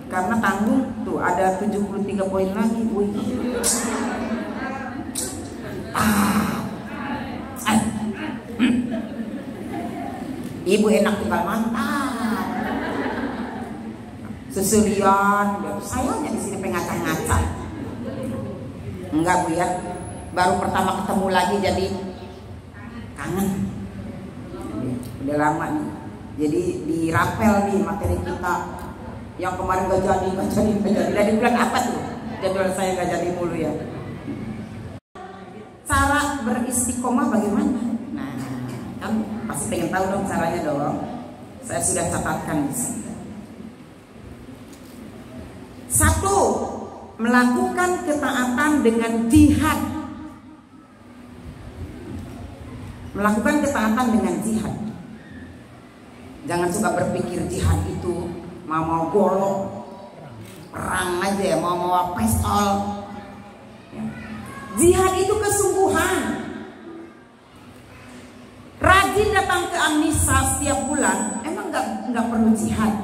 Karena tanggung tuh ada 73 poin lagi. Wih. Ibu enak tinggal mantap. Seserian, sayangnya di sini pengaca-ngaca. Enggak Bu ya. Baru pertama ketemu lagi jadi kangen. Udah lama nih. Jadi dirapel nih materi kita. Yang kemarin gak jadi. Dari bulan apa tuh? Jadwal saya gak jadi mulu ya. Cara beristiqomah bagaimana? Nah, kan pasti pengen tahu dong caranya dong. Saya sudah catatkan di sini. 1. Melakukan ketaatan dengan jihad. Melakukan ketaatan dengan jihad. Jangan suka berpikir jihad itu mau golok, perang aja ya, mau pistol. Jihad itu kesungguhan. Rajin datang ke An-Nisa setiap bulan, emang nggak perlu jihad.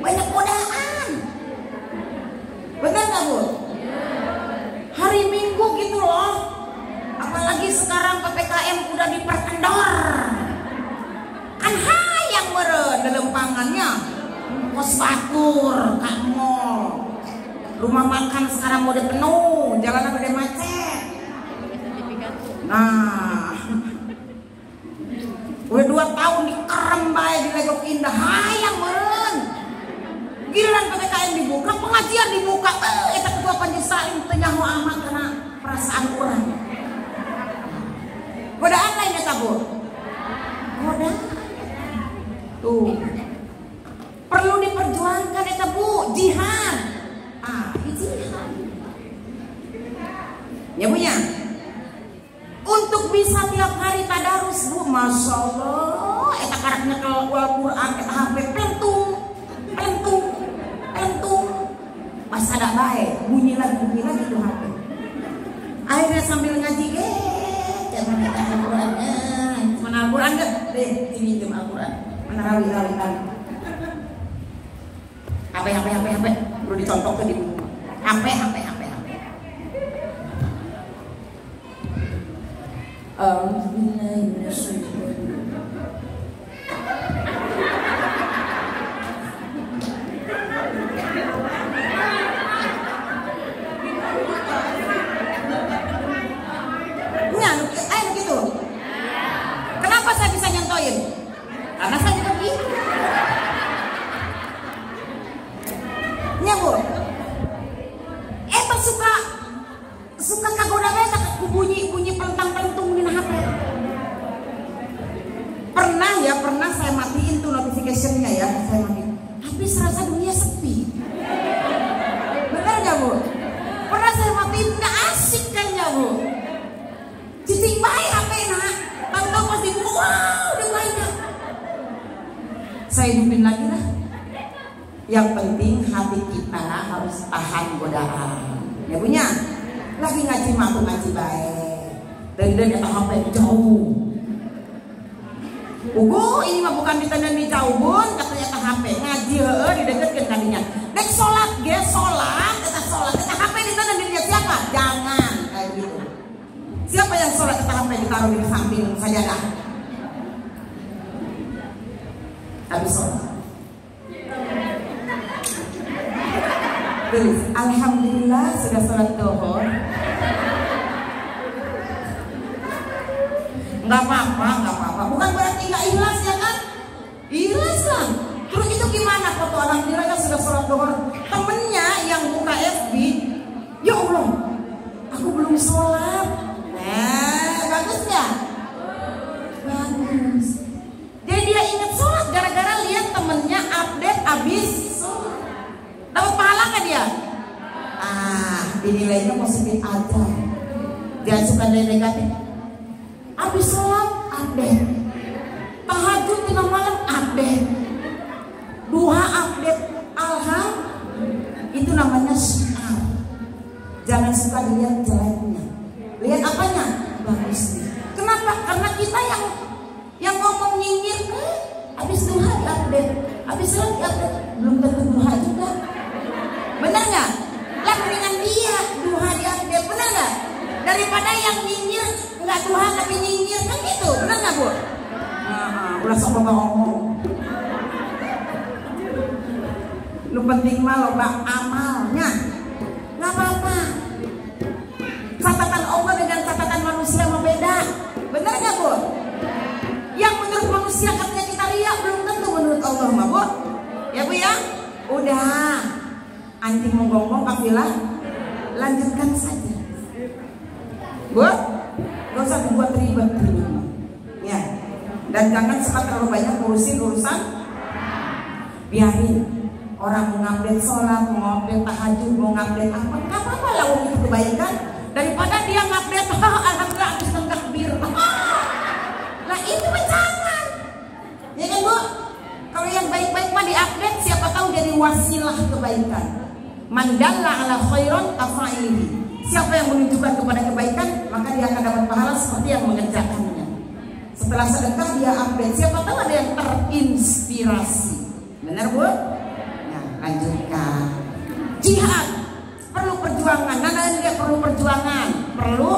Banyak godaan. Benar nggak Bu? Hari Minggu gitu loh. Apalagi sekarang PPKM udah diperkendor. Kan hayang meren dalam pangannya. Kos batur, kak mall. Rumah makan sekarang udah penuh, jalanan udah macet. Nah, udah 2 tahun dikerem bae di Legok Indah, hayang meren. Giliran PPKM dibuka, pengajian dibuka, eta ketua panjesain teu nyaho amat karena perasaan urang. Godaan lain eta Bu. Godaan. Tuh. Perlu diperjuangkan eta Bu, jihad. Jihad. Ya Bu ya. Untuk bisa tiap hari tadarus Bu, Masya Allah, eta karaknya kalau Al-Quran, eta HP pentung. Pas ada baik, bunyi lagi tuh HP. Akhirnya sambil ngaji, jangan kita Al-Qurannya. Mana Al-Quran gak? Deh, ini jam Al-Quran. Mana rawi-rawi. HP. Perlu dicontoh ke di HP. Kenapa saya bisa nyontoin? Karena saya juga gitu. Nya Bu, suka kagoda beta bunyi pelentang-pelentung di HP. Pernah saya matiin tuh notification-nya ya, saya matiin. Tapi serasa dunia sepi. Benar nggak Bu? Pernah saya matiin, nggak asik kayaknya Bu. Cicing baik HP nak, tahu-tahu pas dibuka, wow, udah banyak. Saya hidupin lagi lah. Yang penting hati kita harus tahan godaan. Ya punya, lagi ngaji mah aku ngaji baik. Dan eta HP jauh. Ugu ini mah bukan ditanya di jauh bun, katanya eta HP ngaji dideketkeun kadinya. Dek sholat ge sholat, eta HP ditanya dirinya siapa? Jangan kayak gitu. Siapa yang sholat eta HP ditaruh di samping sajadah? Habis sholat. Terus, alhamdulillah sudah sholat duhur. Nggak apa-apa. Bukan berarti nggak ikhlas ya kan? Ikhlas lah. Terus itu gimana foto alhamdulillahnya sudah sholat duhur? Temennya yang buka FB, ya Allah, aku belum sholat. Bagus ya? ya? Dinilainya positif aja. Jangan suka nilai negatif. Habis sholat update, tahajud tengah malam update, duha update, itu namanya syiar. Jangan suka dilihat jeleknya, lihat apanya? Bagusnya. Kenapa? Karena kita yang ngomong nyinyir, habis duha di update, habis sholat di update, belum tentu duha juga. Benar nggak? Lah mendingan dia duha di update, benar nggak? Daripada yang nyinyir nggak duha tapi nyinyir, kan gitu, benar nggak Bu? Ulah sok ngomong. Lu penting mah loba amalnya, nggak apa-apa. Catatan Allah dengan catatan manusia berbeda, benar nggak Bu? Yang menurut manusia katanya kita riak, belum tentu menurut Allah mah Bu. Ya Bu ya, udah. Anjing menggonggong kafilah, lanjutkan saja. Bu, gak usah dibuat ribet. Ya, dan jangan suka terlalu banyak ngurusin urusan. Biarin orang mau ngupdate sholat, mau ngupdate tahajud, mau ngupdate apa, nggak apa-apa lah, itu kebaikan. Daripada dia ngupdate, alhamdulillah habis takbir. Nah itu jangan. Ya kan Bu? Kalau yang baik-baik mah diupdate, siapa tahu jadi wasilah kebaikan. Mandalla ala khairan kafa'ilihi. Siapa yang menunjukkan kepada kebaikan, maka dia akan dapat pahala seperti yang mengerjakannya. Setelah sedekah dia update, siapa tahu ada yang terinspirasi. Benar Bu? Nah, lanjutkan. Jihad perlu perjuangan. Nana dia perlu perjuangan, perlu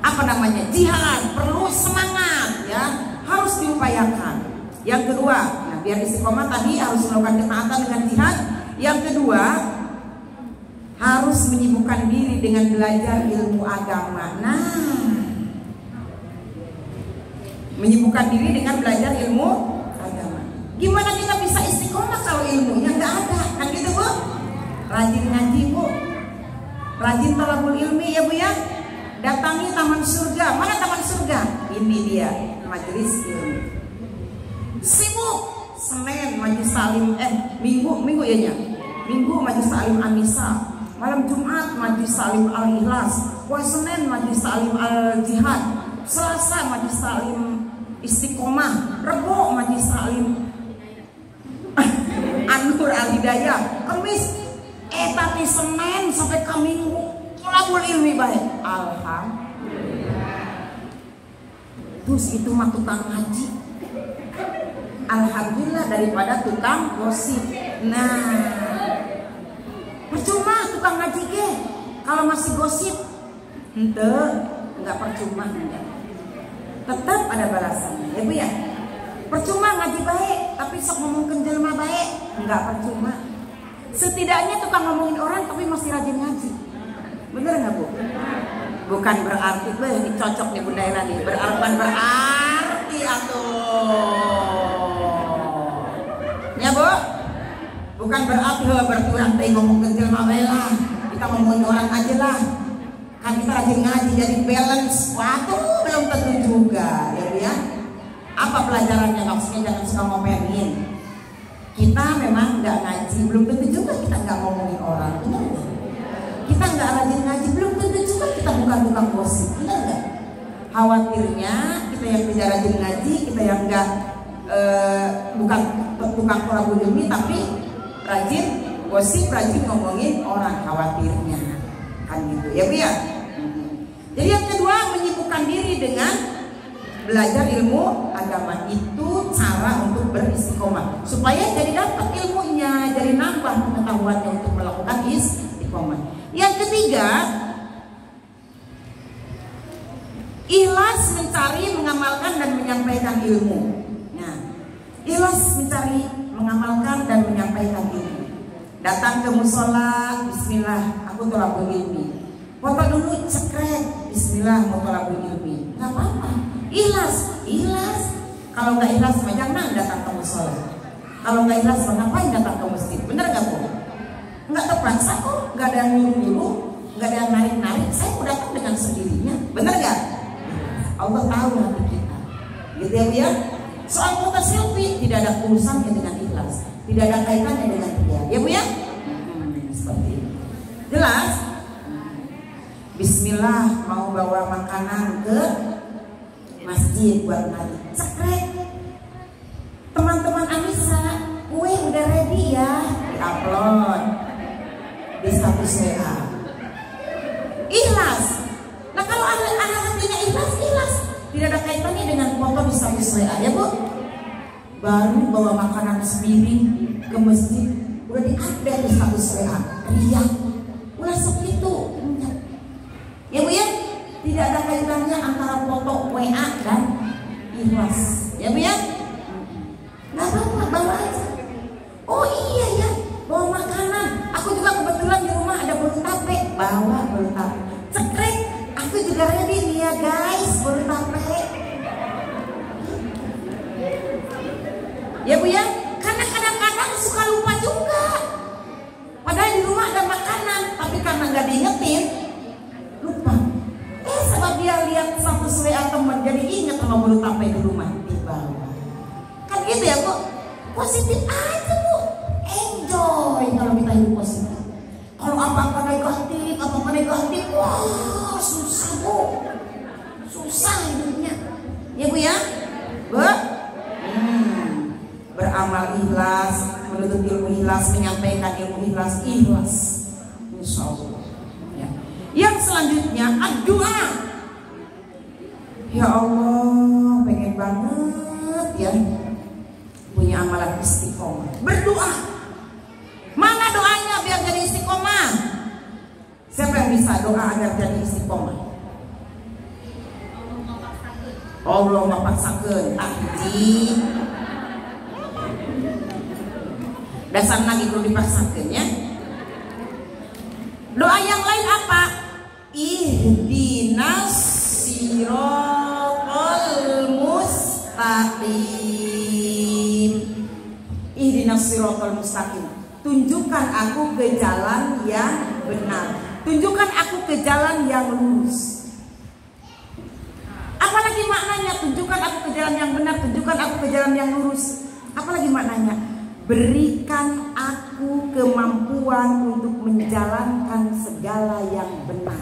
apa namanya? Jihad, perlu semangat ya, harus diupayakan. Yang kedua, nah biar istiqomah tadi harus melakukan ketaatan dengan jihad. Yang kedua, harus menyibukkan diri dengan belajar ilmu agama. Nah, menyibukkan diri dengan belajar ilmu agama. Gimana kita bisa istiqomah kalau ilmunya nggak ada? Kan gitu Bu? Rajin ngaji Bu, rajin talabul ilmi ya Bu ya. Datangi taman surga. Mana taman surga? Ini dia, majelis ilmu. Sibuk Senin majelis salim, Minggu ya, Minggu majelis salim Anissa, malam Jumat majelis salim Al-Ikhlas, Senin majelis salim Al-Jihad, Selasa majelis salim Istiqomah, Rebo majelis salim An-Nur Al-Hidayah, Kamis tapi Senin sampai ke Minggu talabul ilmi baik. Alhamdulillah. Terus itu mah tukang ngaji. Alhamdulillah daripada tukang gosip. Nah, percuma tukang ngaji ge kalau masih gosip, nggak percuma, tetap ada balasannya ya Bu ya. Percuma ngaji baik tapi sok ngomongin jelema baik, nggak percuma. Setidaknya tukang ngomongin orang tapi masih rajin ngaji, bener nggak Bu? Bukan berarti ini cocok nih Bunda Ella nih, berarti atuh. Ya Bu, bukan berarti berkurang teh ngomong kecil lah. Kita ngomongin orang aja lah. Kan kita rajin ngaji jadi balance. Waduh, belum tentu juga ya Bu ya. Apa pelajarannya? Maksudnya jangan suka ngomelin. Kita memang nggak ngaji, belum tentu juga kita nggak ngomongin orang. Benar nggak? Kita nggak rajin ngaji, belum tentu juga kita bukan tukang gosip. Benar nggak? Khawatirnya kita yang tidak rajin ngaji, kita yang nggak bukan tukang talabul ilmi tapi rajin gosip, rajin ngomongin orang, khawatirnya kan gitu ya Bu ya. Jadi yang kedua, menyibukkan diri dengan belajar ilmu agama. Itu cara untuk beristiqomah supaya jadi dapat ilmunya, jadi nambah pengetahuannya untuk melakukan istiqomah. Yang ketiga, ikhlas mencari, mengamalkan dan menyampaikan ilmu. Nah, ikhlas mencari, mengamalkan dan menyampaikan ilmu. Datang ke musola, bismillah, aku thalabul ilmi. Foto dulu, cekrek, bismillah, mau thalabul ilmi. Gak apa-apa, ikhlas. Kalau nggak ikhlas, jangan datang ke musola. Kalau nggak ikhlas, ngapain datang ke masjid? Bener gak Bu? Nggak terpaksa kok, nggak ada yang nyuruh, nggak ada yang narik-narik. Saya mau datang dengan sendirinya, bener gak? Allah tahu hati kita, gitu ya Bu ya. Soal foto selfie tidak ada urusannya dengan ikhlas, tidak ada kaitannya dengan dia, ya Bu ya. Jelas? Bismillah, mau bawa makanan ke masjid buat Nabi. Cekrek. Teman-teman Anissa, kue udah ready ya, di-upload di status WA. Ikhlas. Nah kalau anak hatinya ikhlas, tidak ada kaitannya dengan foto di status WA ya Bu. Baru bawa makanan sepiring ke masjid, udah di-update di status WA. Riak, udah segitu. Ya Bu ya, tidak ada kaitannya antara foto WA dan ikhlas. Ya Bu ya. Nggak apa-apa, bawa aja. Oh iya ya, bawa makanan. Aku juga kebetulan di rumah ada bolu tape. Bawa bolu tape. Cekrek, aku juga ready nih ya guys, bolu tape. Ya Bu ya, karena kadang-kadang suka lupa juga. Padahal di rumah ada makanan, tapi karena nggak diingetin, lupa. Sebab dia lihat status WA teman, jadi ingat sama bolu tape di rumah. Dibawa. Kan gitu ya Bu, positif aja Bu, enjoy kalau kita hidup positif. Kalau apa-apa negatif, wah susah Bu, susah hidupnya. Ya Bu ya, Bu, beramal ikhlas, menuntut ilmu ikhlas, menyampaikan ilmu ikhlas, insya Allah. Ya. Yang selanjutnya doa. Ya Allah, pengen banget ya punya amalan istiqomah. Berdoa. Mana doanya biar jadi istiqomah? Siapa yang bisa doa agar jadi istiqomah? Allah mapaksakeun. Ahji. Dasar lagi perlu dipaksakeun ya. Doa yang lain apa? Ihdinas siratal mustaqim. Ihdinas siratal mustaqim. Tunjukkan aku ke jalan yang benar. Tunjukkan aku ke jalan yang lurus. Apalagi maknanya tunjukkan aku ke jalan yang benar, tunjukkan aku ke jalan yang lurus. Apalagi maknanya? Berikan aku kemampuan untuk menjalankan segala yang benar.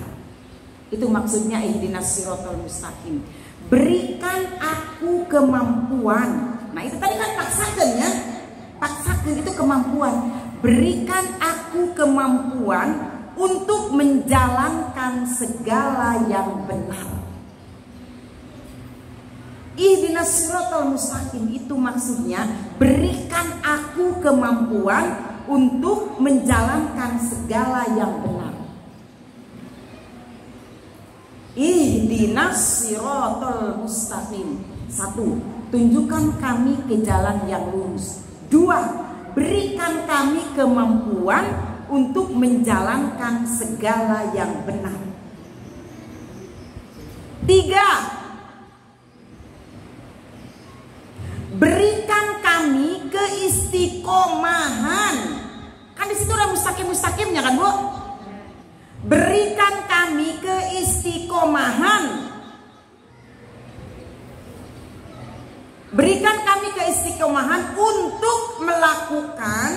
Itu maksudnya ihdinas siratal mustaqim. Berikan aku kemampuan. Nah itu tadi kan paksakan ya. Paksakan itu kemampuan. Berikan aku kemampuan untuk menjalankan segala yang benar. Ihdinas siratal mustaqim itu maksudnya berikan aku kemampuan untuk menjalankan segala yang benar. Ihdinas siratal mustaqim. 1. Tunjukkan kami ke jalan yang lurus. 2. Berikan kami kemampuan untuk menjalankan segala yang benar. 3. Berikan kami keistiqomahan. Kan di situ ada mustaqim-mustaqimnya kan Bu? Berikan kami keistiqomahan. Berikan kami keistiqomahan untuk melakukan.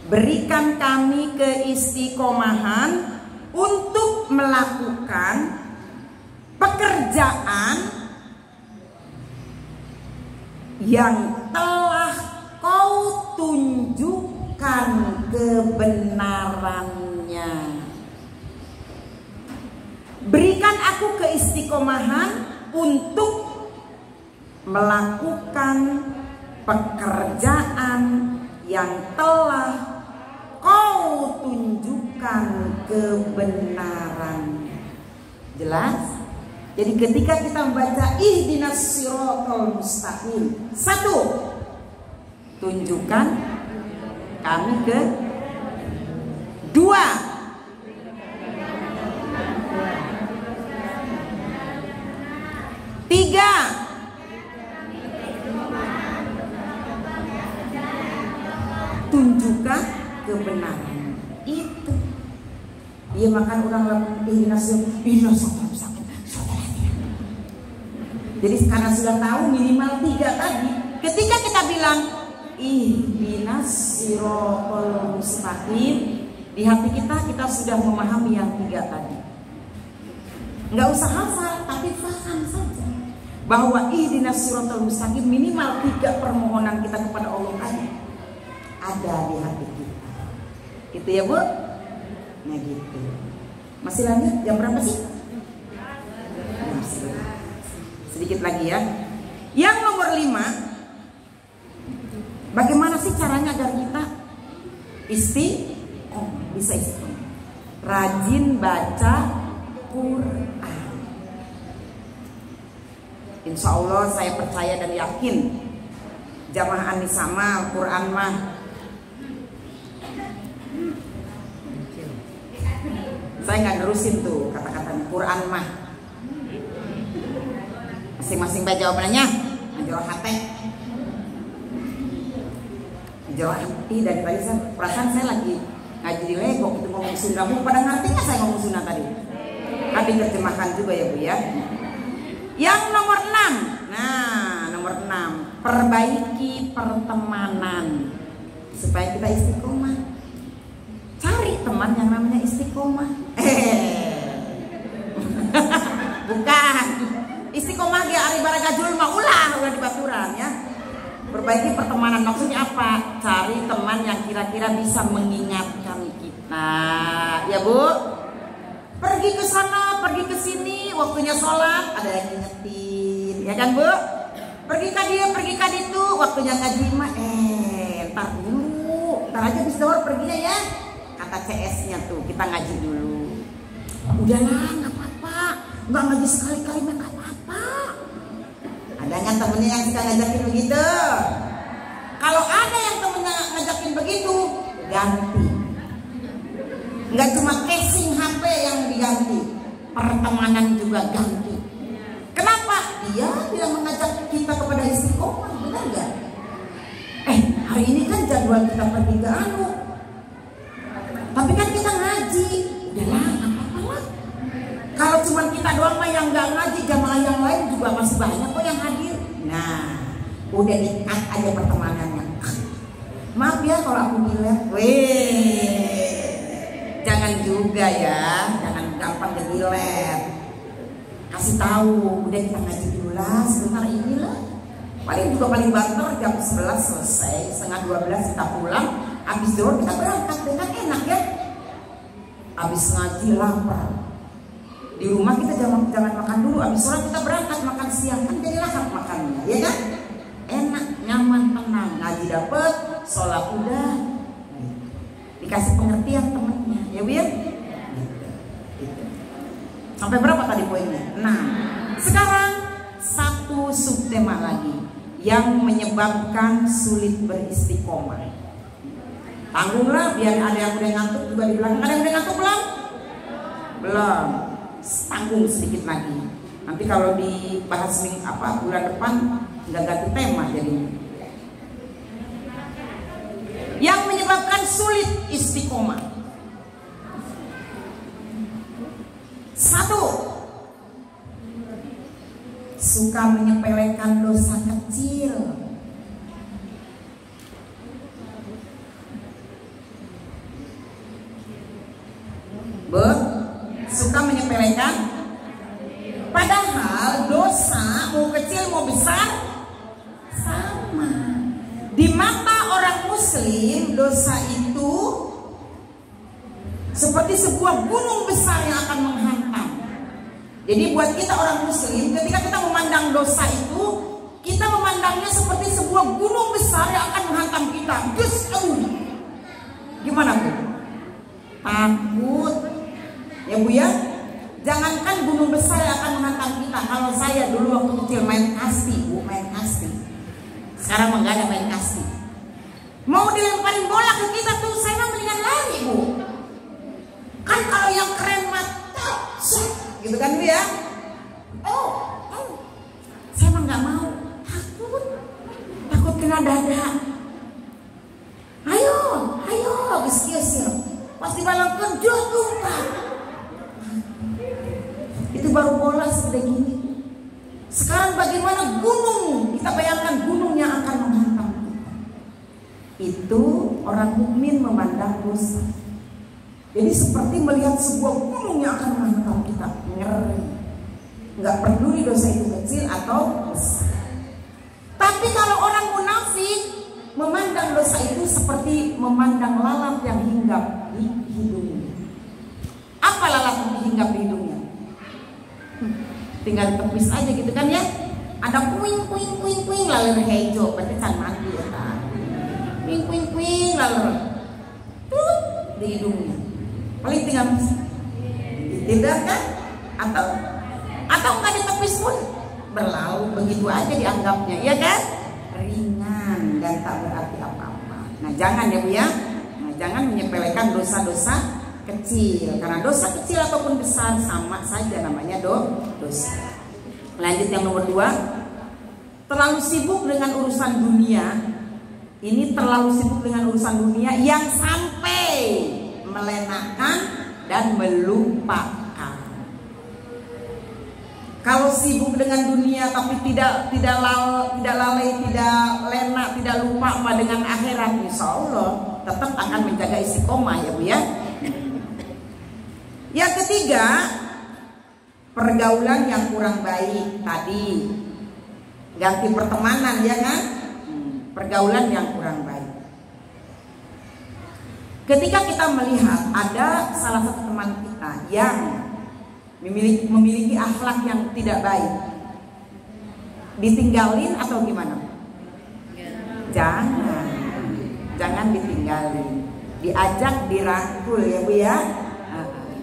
Berikan kami keistiqomahan untuk melakukan pekerjaan yang telah kau tunjukkan kebenarannya. Berikan aku keistiqomahan untuk melakukan pekerjaan yang telah kau tunjukkan kebenarannya. Jelas? Jadi ketika kita membaca ihdinas siratal mustaqim, 1. Tunjukkan kami ke. 2. Tiga. Tunjukkan kebenaran. Itu. Dia makan orang lakukan ihdinas siratal mustaqim. Jadi karena sudah tahu minimal 3 tadi, ketika kita bilang ihdinas siratal mustaqim. Di hati kita sudah memahami yang 3 tadi. Nggak usah hafal, tapi paham saja bahwa ihdinas siratal mustaqim minimal 3 permohonan kita kepada Allah ada di hati kita. Itu ya Bu? Nah gitu. Masih lanjut? Jam berapa sih? Sedikit lagi ya. Yang nomor 5, bagaimana sih caranya agar kita bisa istiqomah? Rajin baca Quran. Insya Allah saya percaya dan yakin jamaah Anisama Quran mah saya nggak nerusin tuh kata-katanya Quran mah. Masing-masing baca jawabannya. Joroh hati. Joroh hati dari tadi perasaan saya lagi ngaji di Lego itu ngomong Sunda. Pada ngerti nggak saya ngomong Sunda tadi? Tapi terjemahkan juga ya Bu ya. Yang nomor 6. Nah, nomor 6, perbaiki pertemanan supaya kita istiqomah. Cari teman yang namanya istiqomah. Bukan. Istiqomah ya ari baragajul mah ulah di baturan ya. Perbaiki pertemanan maksudnya apa? Cari teman yang kira-kira bisa mengingatkan kita. Ya Bu. Pergi ke sana, pergi ke sini, waktunya sholat ada yang ngingetin, ya kan Bu? Pergi ke dia, pergi ke itu, waktunya ngaji mah ntar dulu, ntar aja bis dohor perginya ya. Kata CS-nya tuh, kita ngaji dulu. Udahlah, nggak apa-apa, nggak ngaji sekali-kali mah nggak apa-apa. Ada nggak temennya yang suka ngajakin begitu? Kalau ada yang temennya ngajakin begitu, ganti. Nggak cuma casing HP yang diganti, pertemanan juga ganti. Kenapa? Dia tidak mengajak kita kepada istiqomah, benar nggak? Hari ini kan jadwal kita pergi ke tapi kan kita ngaji, udahlah nggak apa-apa lah. Kalau cuma kita doang mah yang nggak ngaji, jamaah yang lain juga masih banyak kok yang hadir. Nah, udah dikat aja pertemanannya. Maaf ya kalau aku bilang, jangan juga ya, jangan gampang delete. Kasih tahu, udah kita ngaji dulu lah, sebentar ini lah. Paling banter jam 11 selesai, setengah 12 kita pulang, habis doang kita berangkat dengan enak ya. Habis ngaji lapar. Di rumah kita jangan makan dulu, habis sholat kita berangkat makan siang kan jadi lahap makannya, ya kan? Enak, nyaman, tenang, ngaji dapet, sholat udah. Dikasih pengertian temennya, ya Bu ya? Sampai berapa tadi poinnya? Nah, sekarang satu subtema lagi yang menyebabkan sulit beristiqomah. Tanggunglah biar ada yang udah ngantuk juga di belakang. Ada yang udah ngantuk belum? Belum. Tanggung sedikit lagi. Nanti kalau dibahas bulan depan nggak ganti tema jadinya. Yang menyebabkan sulit istiqomah. 1, suka menyepelekan dosa kecil. Suka menyepelekan, padahal dosa mau kecil mau besar sama. Di mata orang muslim dosa itu seperti sebuah gunung besar yang akan menghantam. Jadi buat kita orang muslim, ketika kita memandang dosa itu, kita memandangnya seperti sebuah gunung besar yang akan menghantam kita. Gimana Bu? Takut ya Bu ya? Jangankan gunung besar yang akan menghantam kita. Kalau saya dulu waktu kecil main kasti Bu, main kasti. Sekarang enggak ada main kasti. Mau dilemparin bola ke kita tuh saya mendingan lari Bu. Kan kalau yang keren mah gitu kan Bu ya? Saya mah nggak mau, takut kena dada. Ayo, geus pas dibalangkeun jatuh Pak. Itu baru bola segede gini. Sekarang bagaimana gunung? Kita bayangkan gunung yang akan menghantam kita. itu orang mukmin memandang dosa. Jadi seperti melihat sebuah gunung yang akan menghantam kita, ngeri. Nggak peduli dosa itu kecil atau besar. Tapi kalau orang munafik memandang dosa itu seperti memandang lalat yang hinggap di hidungnya. Apa lalat yang hinggap di hidungnya? Tinggal tepis aja gitu kan ya. Ada kuing lalu hijau, berarti can mati ya kan. Kuing lalu tut di hidungnya. Paling tinggal tidak kan? Atau nggak ditepis pun berlalu begitu aja dianggapnya, ya kan? Ringan dan tak berarti apa-apa. Nah jangan ya Bu ya. Nah, jangan menyepelekan dosa-dosa kecil, karena dosa kecil ataupun besar sama saja namanya dosa. Lanjut yang nomor 2, terlalu sibuk dengan urusan dunia. Ini terlalu sibuk dengan urusan dunia yang sampai melenakan dan melupakan. Kalau sibuk dengan dunia tapi tidak lalai, tidak lena, tidak lupa sama dengan akhirat, insya Allah tetap akan menjaga istiqomah ya Bu ya. Yang ketiga, pergaulan yang kurang baik tadi. Ganti pertemanan ya kan? Pergaulan yang kurang baik. Ketika kita melihat ada salah satu teman kita yang memiliki akhlak yang tidak baik, ditinggalin atau gimana? Jangan ditinggalin, diajak, dirangkul ya Bu ya.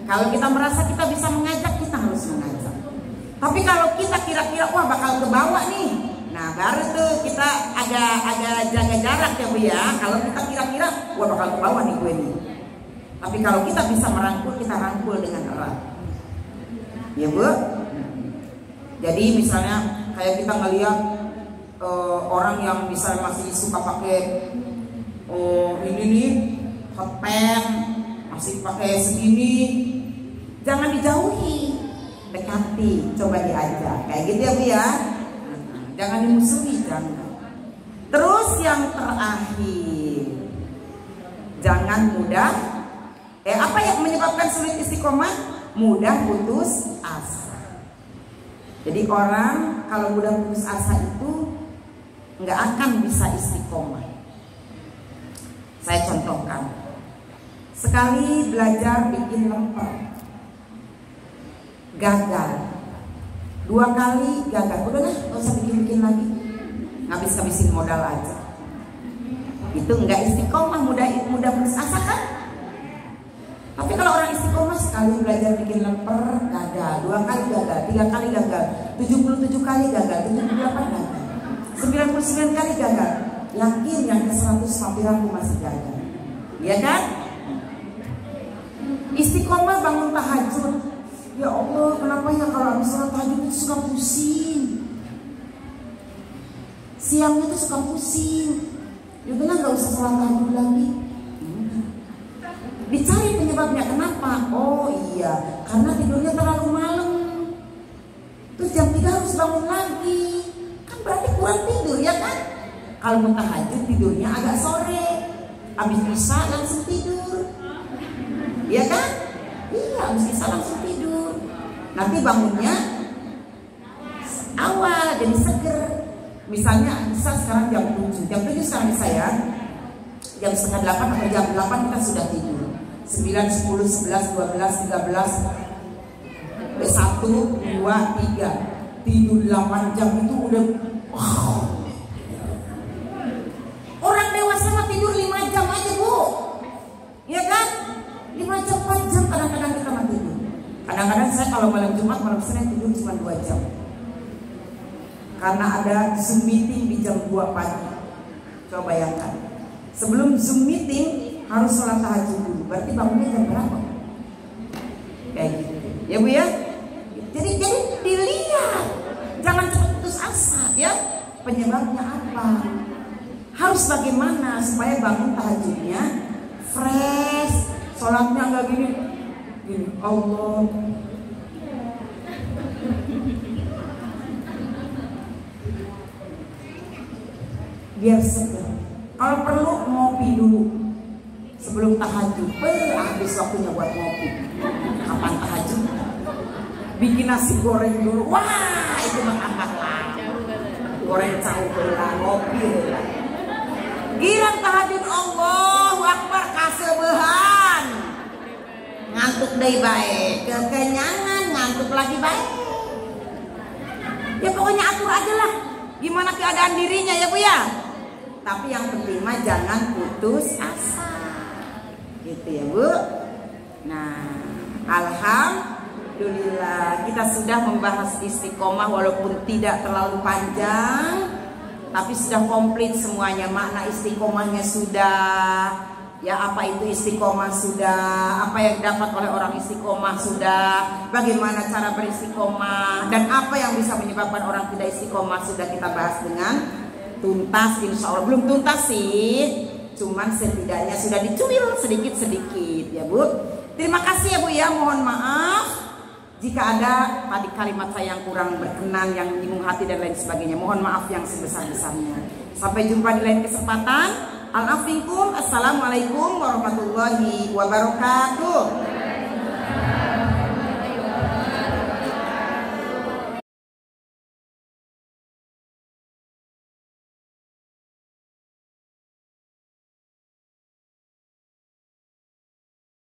Kalau kita merasa kita bisa mengajak, kita harus mengajak. Tapi kalau kita kira-kira wah bakal ke bawah nih, nah baru tuh kita agak jaga jarak ya Bu ya. Kalau kita kira-kira wah bakal ke bawah nih gue nih. Tapi kalau kita bisa merangkul, kita rangkul dengan erat. Ya Bu. Jadi misalnya kayak kita ngelihat orang yang misalnya masih suka pakai ini nih hot pen, masih pakai segini, jangan dijauhi, dekati, coba diajak, kayak gitu ya Bu ya. Jangan dimusuhi, jangan. Terus yang terakhir, jangan mudah. Apa yang menyebabkan sulit istiqomah? Mudah putus asa. Jadi orang kalau mudah putus asa itu nggak akan bisa istiqomah. Saya contohkan. Sekali belajar bikin lemper, gagal. 2 kali gagal. Udah lah, nggak usah bikin lagi. Ngabis-ngabisin modal aja. Itu nggak istiqomah, mudah putus asa kan? Tapi kalau orang istiqomah sekali belajar bikin lemper gagal, 2 kali gagal, 3 kali gagal, 77 kali gagal, 78 gagal, 99 kali gagal. Yakin yang ke 100 hampir aku masih gagal. Ya kan? Istiqomah bangun tahajud. Ya Allah, kenapa ya kalau habis sholat tahajud itu suka pusing? Siangnya itu suka pusing. Ya benar nggak usah sholat tahajud lagi. Dicari penyebabnya, kenapa? Oh iya, karena tidurnya terlalu malam. Terus jam 3 harus bangun lagi. Kan berarti kurang tidur ya kan? Kalau mau tahajud tidurnya agak sore, habis isya langsung tidur. Iya kan? Iya, habis isya langsung tidur. Nanti bangunnya awal, jadi seger. Misalnya isya sekarang jam 7. Jam 7 sekarang isya ya. Jam setengah 8 atau jam 8 kita sudah tidur. 9, 10, 11, 12, 13, 1, 2, 3. Tidur 8 jam itu udah Orang dewasa mah tidur 5 jam aja Bu. Ya kan? 5 jam, 4 jam kadang-kadang kita mah tidur. Kadang-kadang saya kalau malam Jumat, malam Senin tidur cuma 2 jam. Karena ada Zoom meeting di jam 2 pagi. Coba bayangkan. Sebelum Zoom meeting harus sholat tahajud dulu. Berarti bangunnya jam berapa? Kayak gitu. Ya Bu ya. Jadi dilihat. Jangan cepat putus asa ya. Penyebabnya apa? Harus bagaimana supaya bangun tahajudnya fresh, sholatnya nggak gini. Allah. Biar segar. Kalau perlu ngopi dulu sebelum tahajud. Habis waktunya buat ngopi. Kapan tahajud? Bikin nasi goreng dulu. Wah, itu mah amat lah. Goreng tahu lah, ngopi lah. Girang tahajud Allahu Akbar kasebehan. Ngantuk deh baik, kekenyangan, ngantuk lagi baik. Ya pokoknya atur aja lah gimana keadaan dirinya ya Bu ya. Tapi yang penting mah jangan putus asa. Gitu ya Bu. Nah, alhamdulillah kita sudah membahas istiqomah walaupun tidak terlalu panjang, tapi sudah komplit semuanya. Makna istiqomahnya sudah, ya apa itu istiqomah sudah, apa yang dapat oleh orang istiqomah sudah, bagaimana cara beristiqomah, dan apa yang bisa menyebabkan orang tidak istiqomah sudah kita bahas dengan tuntas. Insya Allah belum tuntas sih, cuman setidaknya sudah dicuil sedikit-sedikit ya Bu. Terima kasih ya Bu ya, mohon maaf jika ada tadi kalimat saya yang kurang berkenan, yang menyinggung hati dan lain sebagainya. Mohon maaf yang sebesar-besarnya. Sampai jumpa di lain kesempatan. Assalamualaikum warahmatullahi wabarakatuh.